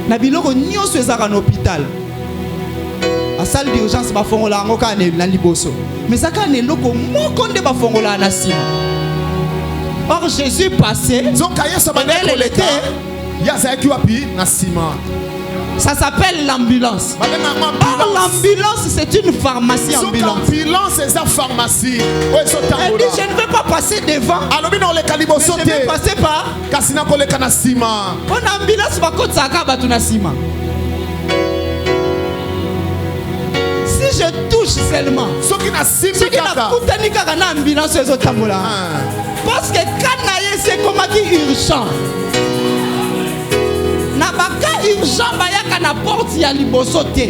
Na biloko nyonso ezaka na hôpital. A salle d'urgence ba fongola ngoka na liboso. Mais ezaka ne loko moko nde ba fongola na sima. Or Jésus passait. Elle était. Ça s'appelle l'ambulance. Or l'ambulance c'est une pharmacie ambulance. Elle dit je ne vais pas passer devant. Je vais passer par. En ambulance va côté ça batu na sima. Si je touche seulement. Ce qui n'a coûté kaka na ambulance ezotambola. Parce que quand c'est comme qui urgent. Na baka urgent bayaka na porte ya liboso te.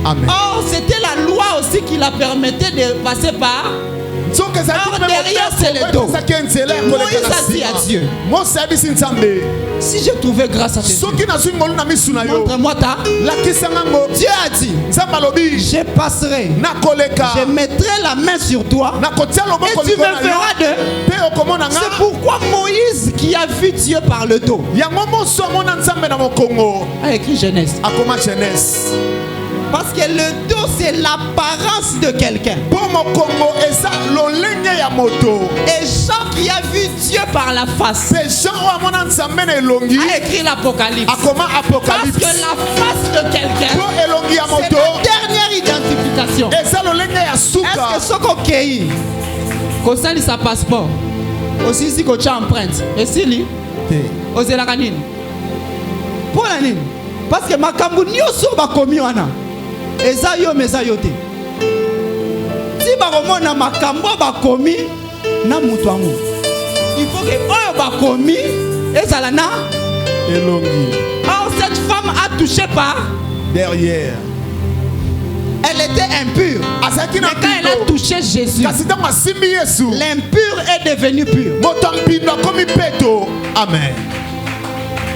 Amen. Or c'était la loi aussi qui la permettait de passer par. Alors derrière c'est le dos. Moïse a dit à Dieu. Si je trouvais grâce à tes yeux, montre-moi ta. Dieu a dit, je passerai, je mettrai la main sur toi et tu me feras de. C'est pourquoi Moïse qui a vu Dieu par le dos a écrit Genèse. Parce que le dos c'est l'apparence de quelqu'un. Et Jean qui a vu Dieu par la face a écrit l'Apocalypse. Parce que la face de quelqu'un c'est la dernière identification. Est-ce que ce qu'on cueille, qu'on sali sa passeport, aussi si qu'on tient empreinte, et si lui, Ozelaka nini? Pour la nini? Parce que makambu nyoso bakomi wana. Eza yo meza yo te. Si bakomona makambo bakomi na mutu wangu. Il faut que oyo bakomi ezala na Elongi. Or cette femme a touché par Derrière. elle était impure. Mais quand elle a touché Jésus, l'impur est devenu pur. Amen.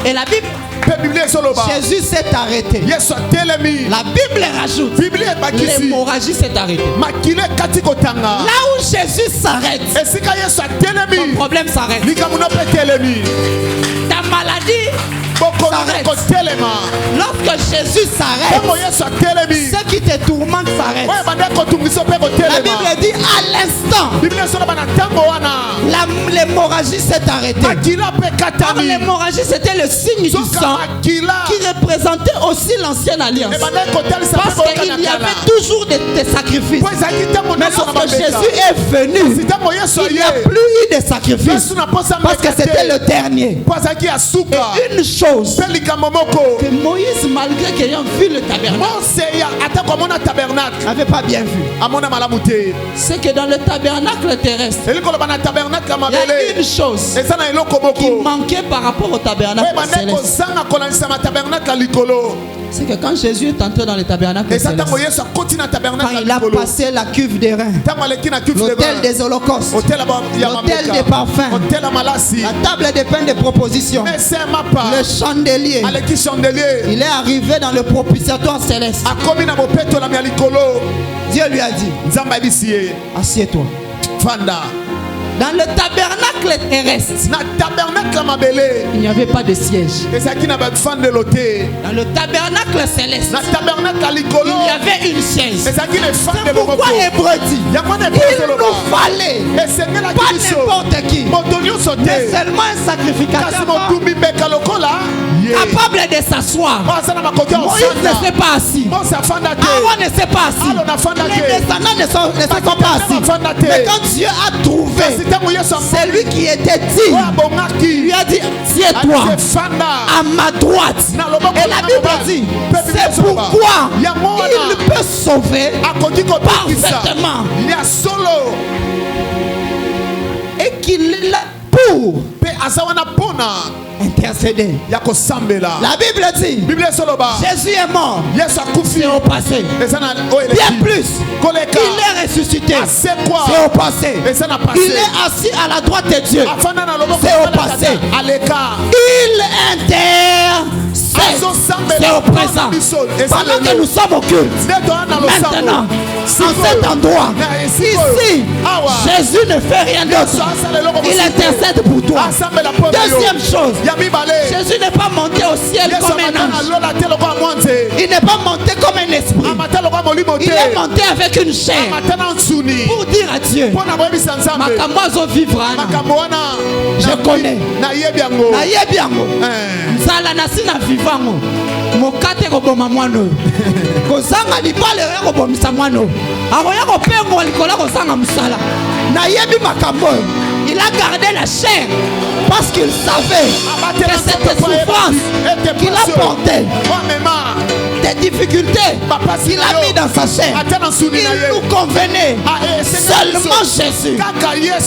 Et la Bible, Jésus s'est arrêté. La Bible rajoute, l'hémorragie s'est arrêtée. Là où Jésus s'arrête, ton problème s'arrête. Ta maladie s'arrête. Lorsque Jésus s'arrête, ce qui te tourmente s'arrête. La Bible dit à l'instant, l'hémorragie s'est arrêtée. Car l'hémorragie c'était le signe du sang qui représentait aussi l'ancienne alliance. Parce qu'il y avait toujours des sacrifices. Mais lorsque Jésus est venu, il n'y a plus eu de sacrifices. Parce que c'était le dernier. Et une chose que Moïse, malgré qu'ayant vu le tabernacle, n'avait pas bien vu. C'est que dans le tabernacle terrestre, il y a une chose qui manquait par rapport au tabernacle céleste. C'est que quand Jésus est entré dans le tabernacle céleste, quand il a passé la cuve des reins, l'autel des holocaustes, l'autel des parfums, la table des pains de proposition, le chandelier, il est arrivé dans le propitiatoire céleste. Dieu lui a dit, assieds-toi. Dans le tabernacle terrestre, il n'y avait pas de siège. Dans le tabernacle céleste, il y avait une siège. C'est pourquoi Hébreu dit, il nous fallait pas n'importe qui, mais seulement un sacrificateur capable de s'asseoir. Moïse ne s'est pas assis. Aaron ne s'est pas assis. Les descendants ne se sont pas assis. Mais quand Dieu a trouvé c'est lui qui était dit, il lui a dit, tiens-toi à ma droite. Et la Bible dit, c'est pourquoi il peut sauver parfaitement. Et qu'il est là pour intercéder. La Bible dit, Jésus est mort, c'est au passé. Bien plus, il est ressuscité, c'est au passé. Il est assis à la droite de Dieu, c'est au passé. Il intercède, c'est au présent. Pendant que nous sommes au culte, maintenant, en cet endroit, ici, Jésus ne fait rien d'autre. Il intercède pour toi. Deuxième chose, Jésus n'est pas monté au ciel comme un ange. Il n'est pas monté comme un esprit. Il est monté avec une chair pour dire à Dieu, Makamozo vivra. Je connais. Nayebiango. Zala nasina vivango. Mokate koboma mwano. Kozanga libale reko bomisa mwano. Aroya kopengo likola kozanga musala. Nayebi makambo. Il a gardé la chair parce qu'il savait que cette souffrance qu'il a portée, des difficultés qu'il a mis dans sa chair, il nous convenait seulement Jésus.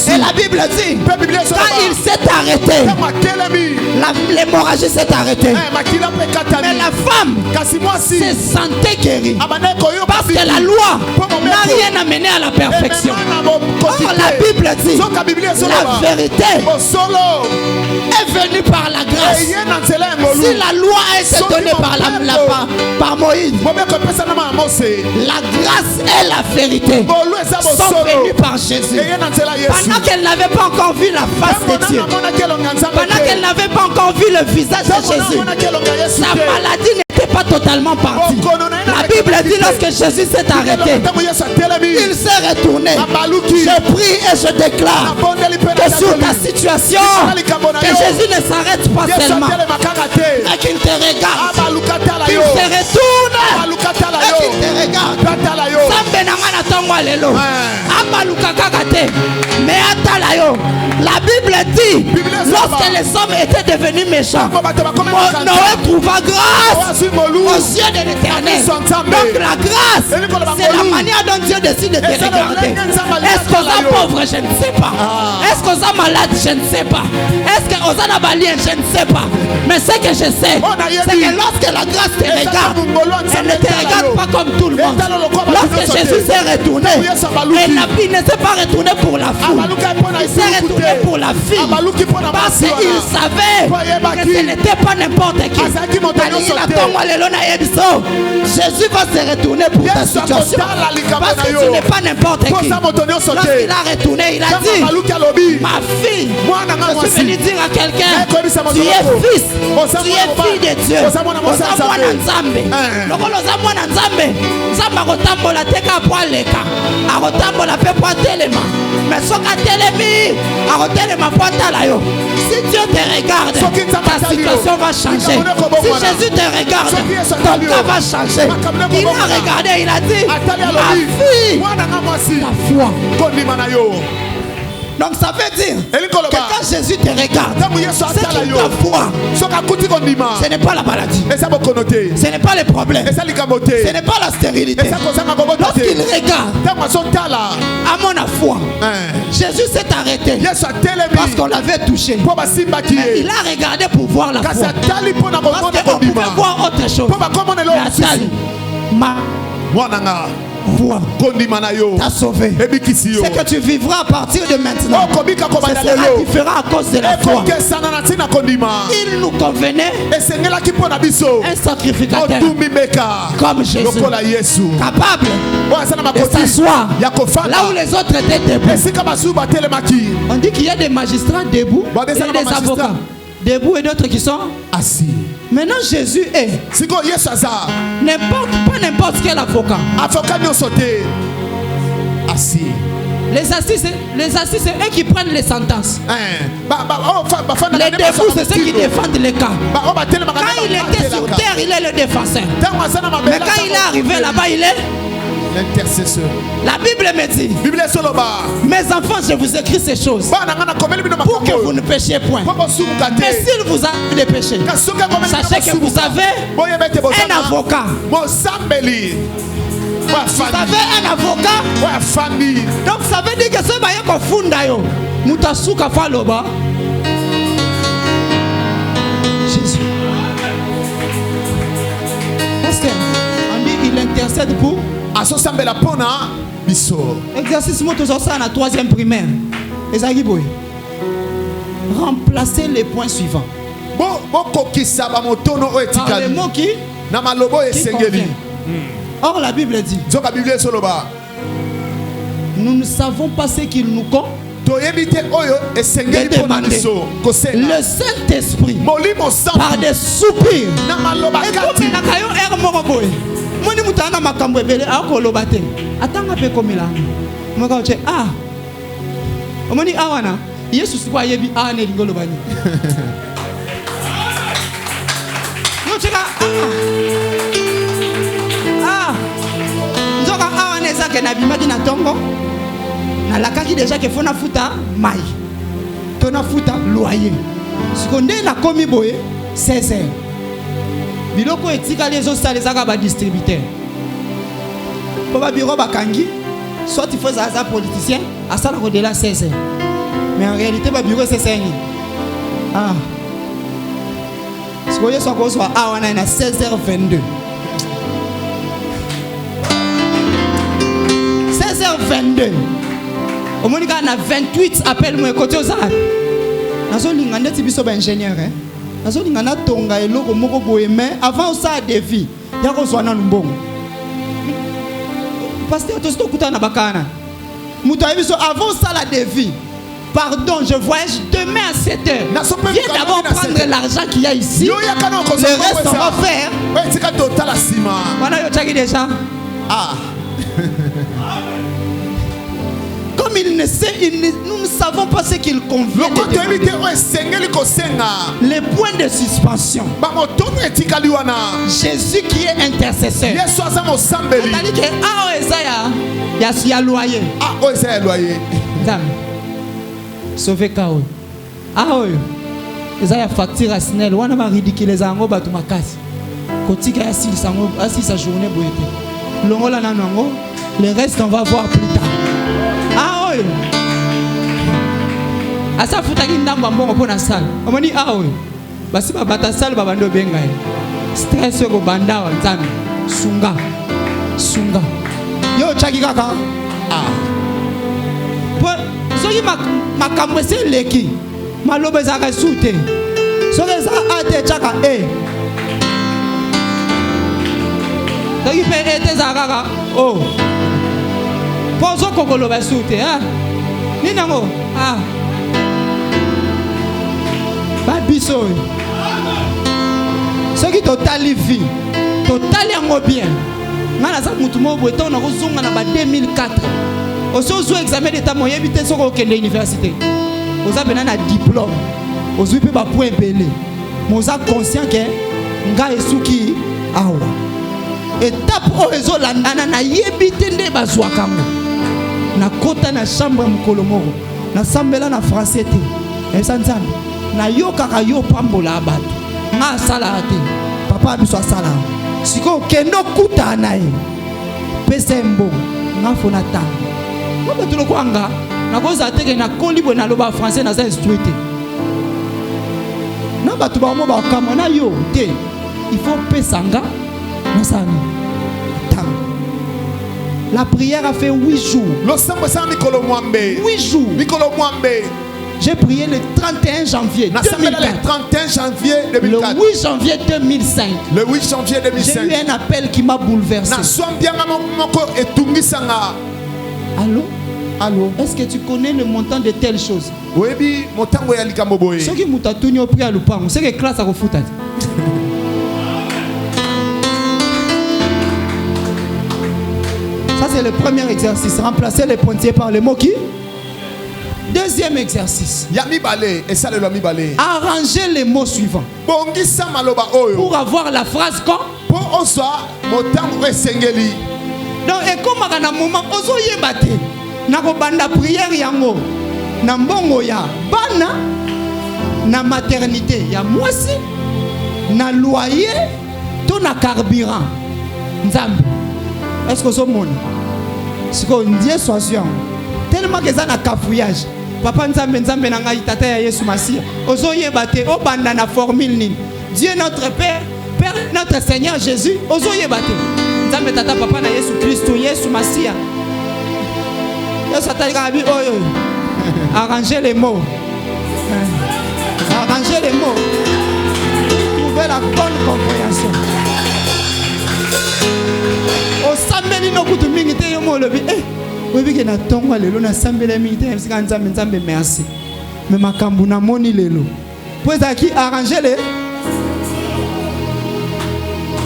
Et la Bible dit, quand il s'est arrêté, l'hémorragie s'est arrêtée. Mais la femme s'est sentie guérie parce que la loi n'a rien amené à la perfection. Or la Bible dit, la vérité est venue par la grâce. Si la loi a été donnée par Moïse, la grâce et la vérité sont venues par Jésus. Pendant qu'elle n'avait pas encore vu la face de Dieu, pendant qu'elle n'avait pas encore vu le visage de Jésus, sa maladie n'était pas totalement partie. La Bible dit lorsque Jésus s'est arrêté, il s'est retourné. Je prie et je déclare que sur ta situation, que Jésus ne s'arrête pas seulement, mais qu'il te regarde, qu'il se retourne et qu'il te regarde. La Bible Bible dit, lorsque les hommes étaient devenus méchants, Noé trouva grâce aux yeux de l'Éternel. Donc la grâce, c'est la manière dont Dieu décide de te regarder. Est-ce qu'on est pauvre? Je ne sais pas. Est-ce qu'on est malade? Je ne sais pas. Est-ce qu'on est balien? Je ne sais pas. Mais ce que je sais, c'est que lorsque la grâce te regarde, elle ne te regarde pas comme tout le monde. Lorsque Jésus s'est retourné, il ne s'est pas retourné pour la foule, il s'est retourné pour la fille, parce qu'il savait que ce n'était pas n'importe qui. Jésus va se retourner pour ta situation, parce que tu n'es pas n'importe qui. Lorsqu'il a retourné, il a dit, ma fille, je suis venu dire à quelqu'un, tu es fils, tu es fille de Dieu. Si Dieu te regarde, ta situation va changer. Si Jésus te regarde, ton cas va changer. Il a regardé, il a dit, ma fille, ta foi. Donc ça veut dire que quand Jésus te regarde, c'est qu'il ta foi. Ce n'est pas la maladie, ce n'est pas les problèmes, ce n'est pas la stérilité. Lorsqu'il regarde, à mon foi, Jésus s'est arrêté parce qu'on l'avait touché. Il a regardé pour voir la foi, parce qu'on pouvait voir autre chose. Il a dit, ma foi t'a sauvé. C'est que tu vivras à partir de maintenant. Ce sera différent à cause de la foi. Il nous convenait un sacrificateur comme Jésus, capable de s'asseoir là où les autres étaient debout. On dit qu'il y a des magistrats debout et des avocats debout et d'autres qui sont assis. Maintenant Jésus est pas n'importe quel avocat. Assis. Les assis, c'est eux qui prennent les sentences. Les debout, c'est ceux qui défendent les cas. Quand il était sur terre, il est le défenseur. Mais quand il est arrivé là-bas, il est l'intercesseur. La Bible me dit, mes enfants, je vous écris ces choses pour que vous ne péchiez point. Mais s'il vous arrive de pécher, sachez que vous avez un avocat. Vous avez un avocat. Donc ça veut dire que ce baye ko funda yo mutasuka faloba Jésus. Parce que on dit il intercède pour exercice moto ça na 3e primaire. Ezaki boy. Remplacer les points suivants. Par les mots qui conviennent. Or la Bible dit, nous ne savons pas ce qu'il nous compte de demander. Le Saint-Esprit par des soupirs. Et comme il a un moroboy, moi je suis un makambo belé à kolobate. Attends un peu comme là. Moi quand je ah, on dit ah wana, Yesus quoi yebi ah ne ngolobani. Moi je ah, nzoka awa neza ke na bimaki na tongo na lakaki déjà ke fona futa mai tona futa loyer sikonde na komi boye 16h biloko etikali ezosalezaka ba distributeur po ba biro bakangi soit il faut ça politicien asala ko de la 16h mais en réalité ba biro c'est 5 ah sikoye so ko so awa na 16h22 22. Au moins, il y a 28 appels. Moi, côté aux arts. Nazolinga ndeti biso ba ingénieur hein. Nazolinga na tonga eloko moko boye mais avant ça des vies. Ya ko zwana lumbongo. Pasteur to stokuta na bakana. Muto biso avant ça la dévie. Pardon, je voyage demain à 7h. Viens d'abord prendre l'argent qu'il y a ici. Le reste on va faire. Voilà, yo tchaki déjà. Ah. Comme il ne sait, nous ne savons pas ce qu'il convient de les points de suspension. Jésus qui est intercesseur. C'est-à-dire que il y a loyer. Sauver Kao. Ah oui. Ils ont facture à Snell. On a ridiculisé en bas de ma casse. Kotika a 6 sa journée boyete. Longola nanango. Le reste on va voir plus tard. Ah oui. Asa futaki ndamba mbongo pona salle. On m'a dit ah oui. Basi ba bata salle ba bando benga. Stress ko banda wa nzambe. Sunga. Yo chaki kaka. Ah. Pour soki makambo se leki. Malobe zaka sute. Soki za ate chaka soki pe ete zaka kaka. Oh. Pozo kokolo ba sute hein. Ni nango. Ah. Ba biso. Soki totali vie. Totali yango bien. Ngana za mutu mo boeto na kozonga na ba 2004. Oso examen d'état moyen bité soko okende université. Oza bena na diplôme. Ozo pe ba point belé. Moza conscient que nga esuki awa. Étape o ezo landana na yebite nde bazwa kango. Na kota na chambre mukolo moko. Na sambela na français te. Esa nzambe. Na yo kaka yo pambola abato. Nga sala ate. Papa biso sala. Siko kendo kuta nae. Pesembo. Nga fona tanga. Ko betulo kwanga. Na koza teke na kolibwe na loba français na za instruité. Na batu ba mo ba kama na yo te. Il faut pesanga na sami. Tanga. La prière a fait 8 jours. 8 jours. J'ai prié le 31 janvier 2004. Le 31 janvier 2004. Le 8 janvier 2005. Le 8 janvier 2005. J'ai eu un appel qui m'a bouleversé. Allô? Allô? Est-ce que tu connais le montant de telle chose? Oui, Ce qui m'a tenu au prix à l'oupan, c'est que classe à refouter. Ça, c'est le premier exercice. Remplacer les pointiers par les mots qui? Deuxième exercice. Arranger les mots suivants. Pour avoir la phrase comme. Donc, et comme à un moment, ozo yebate. Nako banda prière yango. Na mbongo ya bana. Na maternité ya mwasi. Na loyer. To na carburant. Nzambe. Est-ce que ça monde? C'est qu'on dit soation. Tellement que ça na cafouillage. Papa nzambe na ngai tata ya Yesu Masia. Ozo yebate o banda na formule nini. Dieu notre Père, Père notre Seigneur Jésus, ozo yebate. Nzambe tata papa na Yesu Christo, Yesu Masia. Yesu ataka bi oyo. Arranger les mots. Arranger les mots. Trouver la bonne compréhension. O sambeli no kutu mingi te yo mo lobi. Oui, que na tongo lelo na sambela mingi te sika nzambe merci. Mais makambu na moni lelo. Pour ça qui arranger les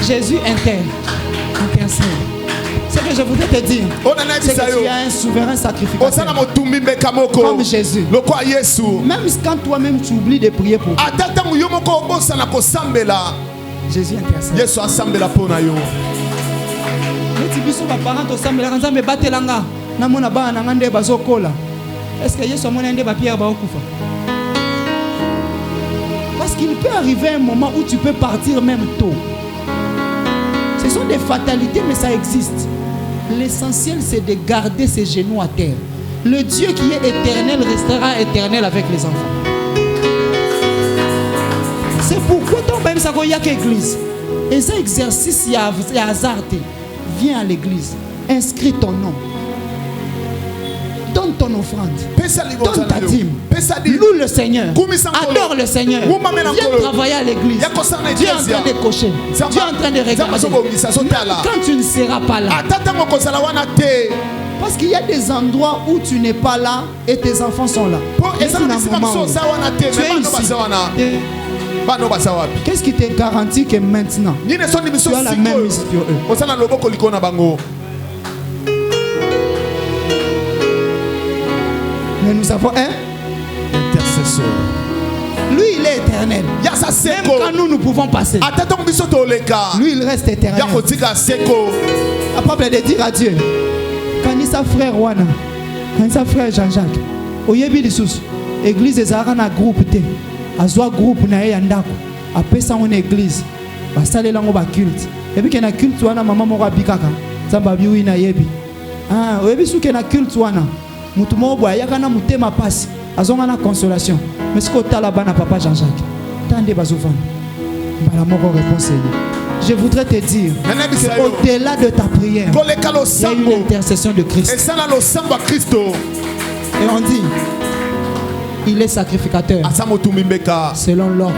Jésus intercède. Ce que je voudrais te dire, c'est que tu as un souverain sacrificateur comme Jésus. Même quand toi-même tu oublies de prier pour Jésus intercède. Yesu asambela pona yo. Biso ba parents to sambela nzambe batelanga na mona ba na ngande bazokola. Est-ce que Yesu amona ndé ba pierre ba okufa? Parce qu'il peut arriver un moment où tu peux partir même tôt. Ce sont des fatalités mais ça existe. L'essentiel c'est de garder ses genoux à terre. Le Dieu qui est éternel restera éternel avec les enfants. C'est pourquoi ton même ça y a qu'église. Et ça exercice il y a hasard. Viens à l'église, inscris ton nom, donne ton offrande, donne ta dîme, loue le Seigneur, adore le Seigneur, viens travailler à l'église. Dieu est en train de cocher, Dieu est en train de regarder. Même quand tu ne seras pas là, parce qu'il y a des endroits où tu n'es pas là et tes enfants sont là. Tu es ici. Qu'est-ce qui te garantit que maintenant tu as la même mise sur eux? Mais nous avons un intercesseur. Lui il est éternel. Même quand nous pouvons passer, lui il reste éternel. Capable de dire à Dieu, quand il sa frère Wana, quand sa frère Jean-Jacques, Oyebi Lissous, église ezalaka na groupe te azwa groupe na ye ya ndako apesa ngo na église basalela ngo ba culte ebi ke na culte wana mama moko abikaka nzambe biwi na yebi oyebi suke na culte wana mutu moko boye ayaka na motema pasi azonga na consolation mais siko otala bana papa Jean-Jacques tande bazovanda mbala moko réponse je voudrais te dire au-delà de ta prière il y a une intercession de Christ et on dit il est sacrificateur selon l'ordre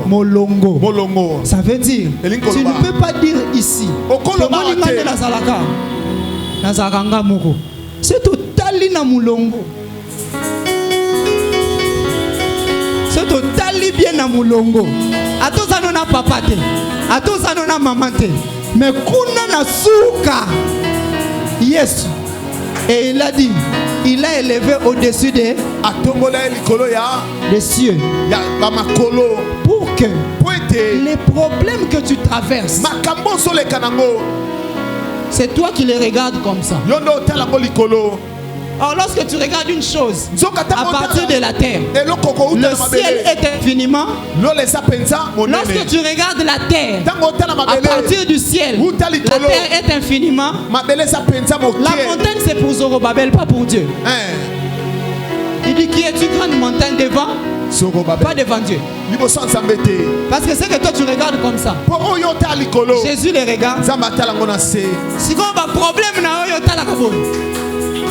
molongo. Ça veut dire tu ne peux pas dire ici c'est totali na molongo, c'est totali bien na molongo. Attention na papa te, attention na maman te, mais kuna na suka Yesu. Et il a dit, il a élevé au-dessus des cieux pour que les problèmes que tu traverses, c'est toi qui les regardes comme ça. Or, lorsque tu regardes une chose à partir de la terre, le ciel est infiniment. Lorsque tu regardes la terre à partir du ciel, la terre est infiniment. La montagne c'est pour Zorobabel, pas pour Dieu. Il dit qui es-tu grande montagne devant? Pas devant Dieu. Parce que c'est que toi tu regardes comme ça. Jésus les regarde. Si tu as un problème,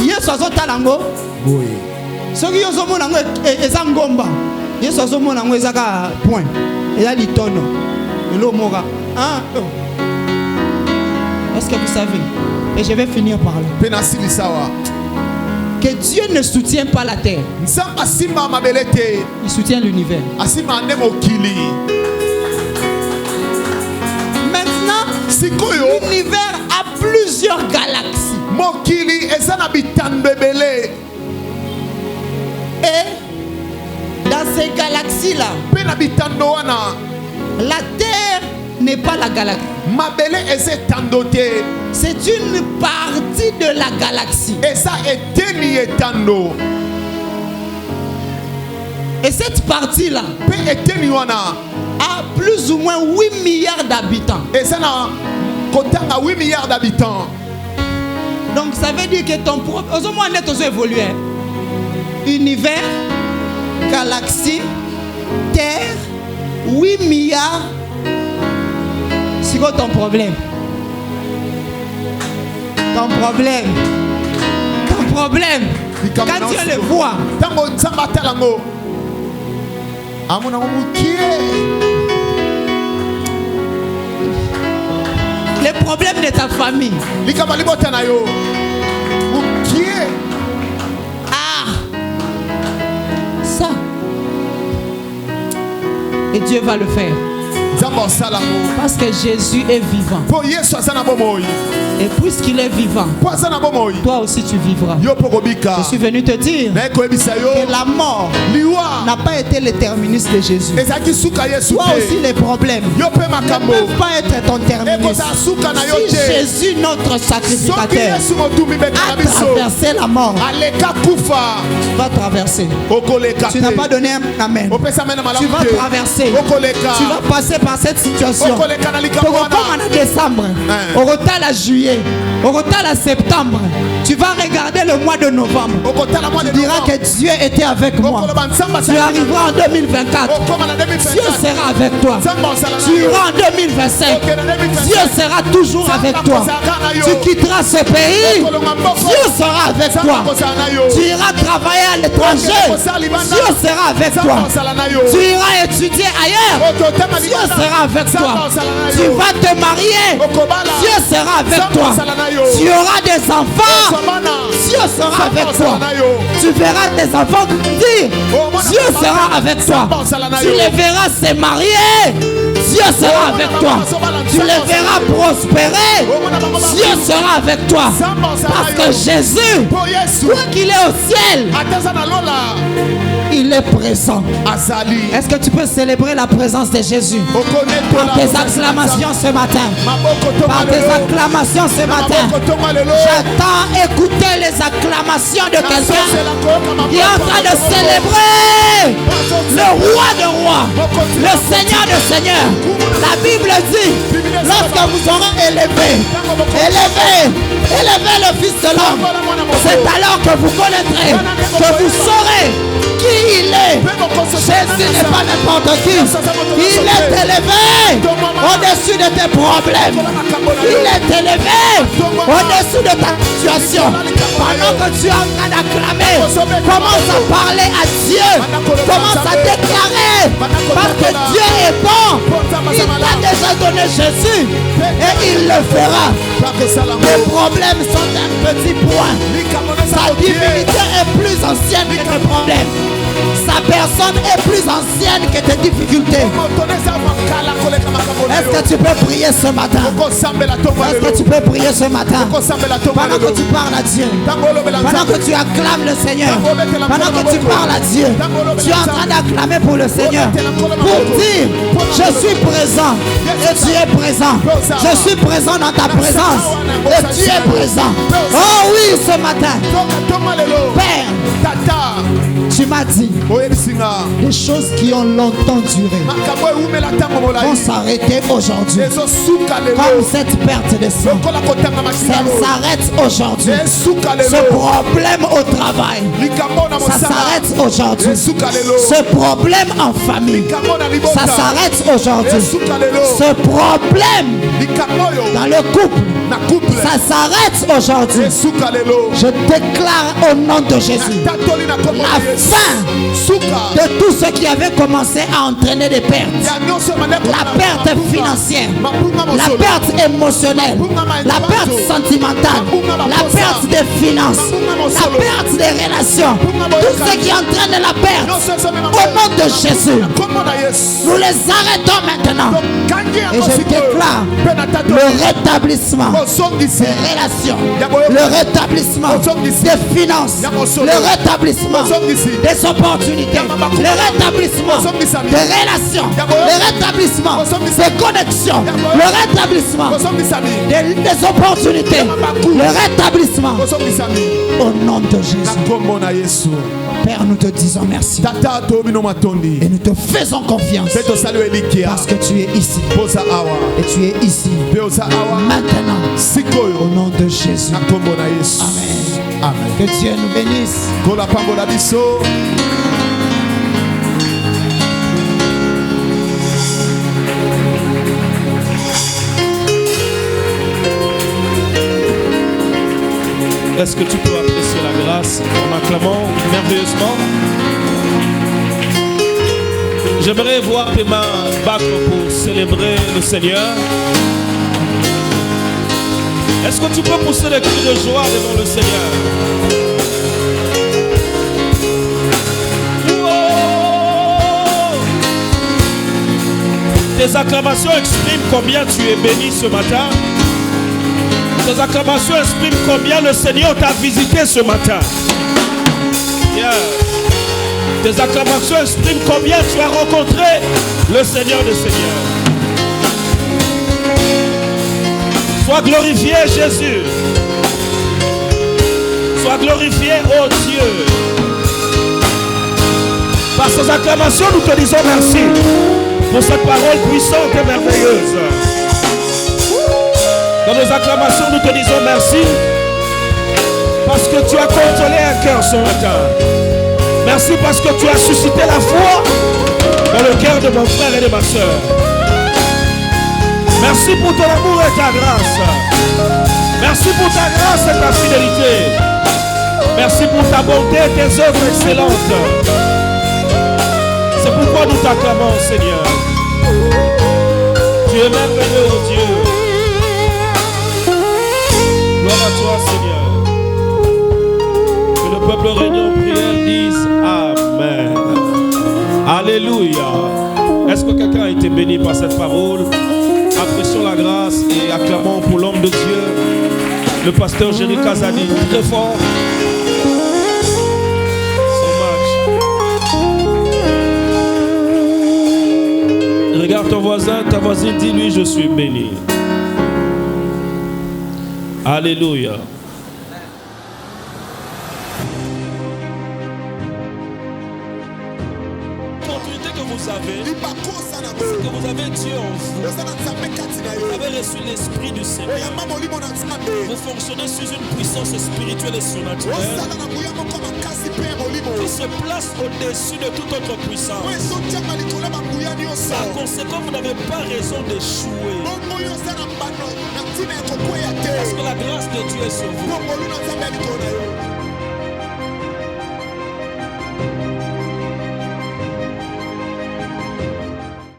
Yesu azotala ngo soki yozomona ngo eza ngomba Yesu azomona ngo ezaka point eza litono elomoka est-ce que vous savez et je vais finir par là que Dieu ne soutient pas la terre, il soutient l'univers. Maintenant l'univers a plusieurs galaxies. Et dans ces galaxies-là, la Terre n'est pas la galaxie. C'est une partie de la galaxie. Et cette partie-là a plus ou moins 8 milliards d'habitants. Donc ça veut dire que ton propre évolué. Univers, galaxie, Terre, 8 milliards. C'est quoi ton problème? Ton problème, quand tu le vois, les problèmes de ta famille. Ça. Et Dieu va le faire. Parce que Jésus est vivant. Et puisqu'il est vivant, toi aussi tu vivras. Je suis venu te dire que la mort n'a pas été le terminus de Jésus. Toi aussi les problèmes ne peuvent pas être ton terminus. Si Jésus, notre sacrificateur, a traversé la mort, tu vas traverser. Tu n'as pas donné un amen. Tu vas traverser. Tu vas passer par cette situation. Au décembre, au retard à juillet, au retard à septembre, tu vas regarder le mois de novembre. Tu diras que Dieu était avec moi. Tu arriveras en 2024. Dieu sera avec toi. Tu iras en 2025. Dieu sera toujours avec toi. Tu quitteras ce pays. Dieu sera avec toi. Tu iras travailler à l'étranger. Dieu sera avec toi. Tu iras étudier ailleurs. Dieu sera avec toi. Tu vas te marier. Dieu sera avec toi. Tu auras des enfants. Dieu sera avec toi. Tu verras tes enfants grandir. Dieu sera avec toi. Tu les verras se marier. Dieu sera avec toi. Tu les verras prospérer. Dieu sera avec toi. Parce que Jésus, quoi qu'il est au ciel, il est présent. Est-ce que tu peux célébrer la présence de Jésus par tes acclamations ce matin? Par tes acclamations ce matin. J'attends écouter les acclamations de quelqu'un qui est en train de célébrer le roi de rois, le Seigneur de seigneurs. La Bible dit, lorsque vous aurez élevé le Fils de l'homme, c'est alors que vous connaîtrez, que vous saurez qui il est. Jésus n'est pas n'importe qui. Il est élevé au-dessus de tes problèmes. Il est élevé au-dessus de ta situation. Pendant que tu es en train d'acclamer, commence à parler à Dieu. Commence à déclarer. Parce que Dieu est bon. Il t'a déjà donné Jésus. Et il le fera. Tes problèmes sont un petit point. Sa divinité est plus ancienne que tes problèmes. Sa personne est plus ancienne que tes difficultés. Est-ce que tu peux prier ce matin? Est-ce que tu peux prier ce matin? Pendant que tu parles à Dieu, pendant que tu acclames le Seigneur, pendant que tu parles à Dieu, tu es en train d'acclamer pour le Seigneur, pour dire, je suis présent et tu es présent. Je suis présent dans ta présence et tu es présent. Oh oui, ce matin, Père, tu m'as dit des choses qui ont longtemps duré vont s'arrêter aujourd'hui. Comme cette perte de sang, ça s'arrête aujourd'hui. Ce problème au travail, ça s'arrête aujourd'hui. Ce problème en famille, ça s'arrête aujourd'hui. Ce problème dans le couple, ça s'arrête aujourd'hui. Je déclare au nom de Jésus la fin de tout ce qui avait commencé à entraîner des pertes. La perte financière, la perte émotionnelle, la perte sentimentale, la perte des finances, la perte des relations, tout ce qui entraîne la perte. Au nom de Jésus, nous les arrêtons maintenant. Et je déclare le rétablissement des relations, le rétablissement des finances, le rétablissement des opportunités, le rétablissement des relations, le rétablissement des connexions, le rétablissement des opportunités, le rétablissement au nom de Jésus. Père, nous te disons merci et nous te faisons confiance parce que tu es ici et tu es ici maintenant au nom de Jésus. Amen. Que Dieu nous bénisse. Est-ce que tu peux apprécier la grâce en acclamant merveilleusement? J'aimerais voir tes mains battre pour célébrer le Seigneur. Est-ce que tu peux pousser des cris de joie devant le Seigneur? Oh! Tes acclamations expriment combien tu es béni ce matin. Tes acclamations expriment combien le Seigneur t'a visité ce matin. Yeah. Tes acclamations expriment combien tu as rencontré le Seigneur des Seigneurs. Sois glorifié, Jésus. Sois glorifié, oh Dieu. Par ces acclamations, nous te disons merci pour cette parole puissante et merveilleuse. Dans nos acclamations, nous te disons merci parce que tu as contrôlé un cœur ce matin. Merci parce que tu as suscité la foi dans le cœur de mon frère et de ma soeur. Merci pour ton amour et ta grâce. Merci pour ta grâce et ta fidélité. Merci pour ta bonté et tes œuvres excellentes. C'est pourquoi nous t'acclamons, Seigneur. Tu es merveilleux, oh Dieu. Gloire à toi, Seigneur. Que le peuple réuni en prière dise Amen. Alléluia. Est-ce que quelqu'un a été béni par cette parole? Apprécions la grâce et acclamons pour l'homme de Dieu, le pasteur Jerry Kazani, très fort. So much. Regarde ton voisin, ta voisine, dis-lui, je suis béni. Alléluia. L'opportunité que vous avez, c'est que vous avez Dieu en vous. Vous avez reçu l'Esprit du Seigneur. Vous fonctionnez sous une puissance spirituelle et surnaturelle qui se place au-dessus de toute autre puissance. Par conséquent, vous n'avez pas raison d'échouer. Parce que la grâce de Dieu est sur vous.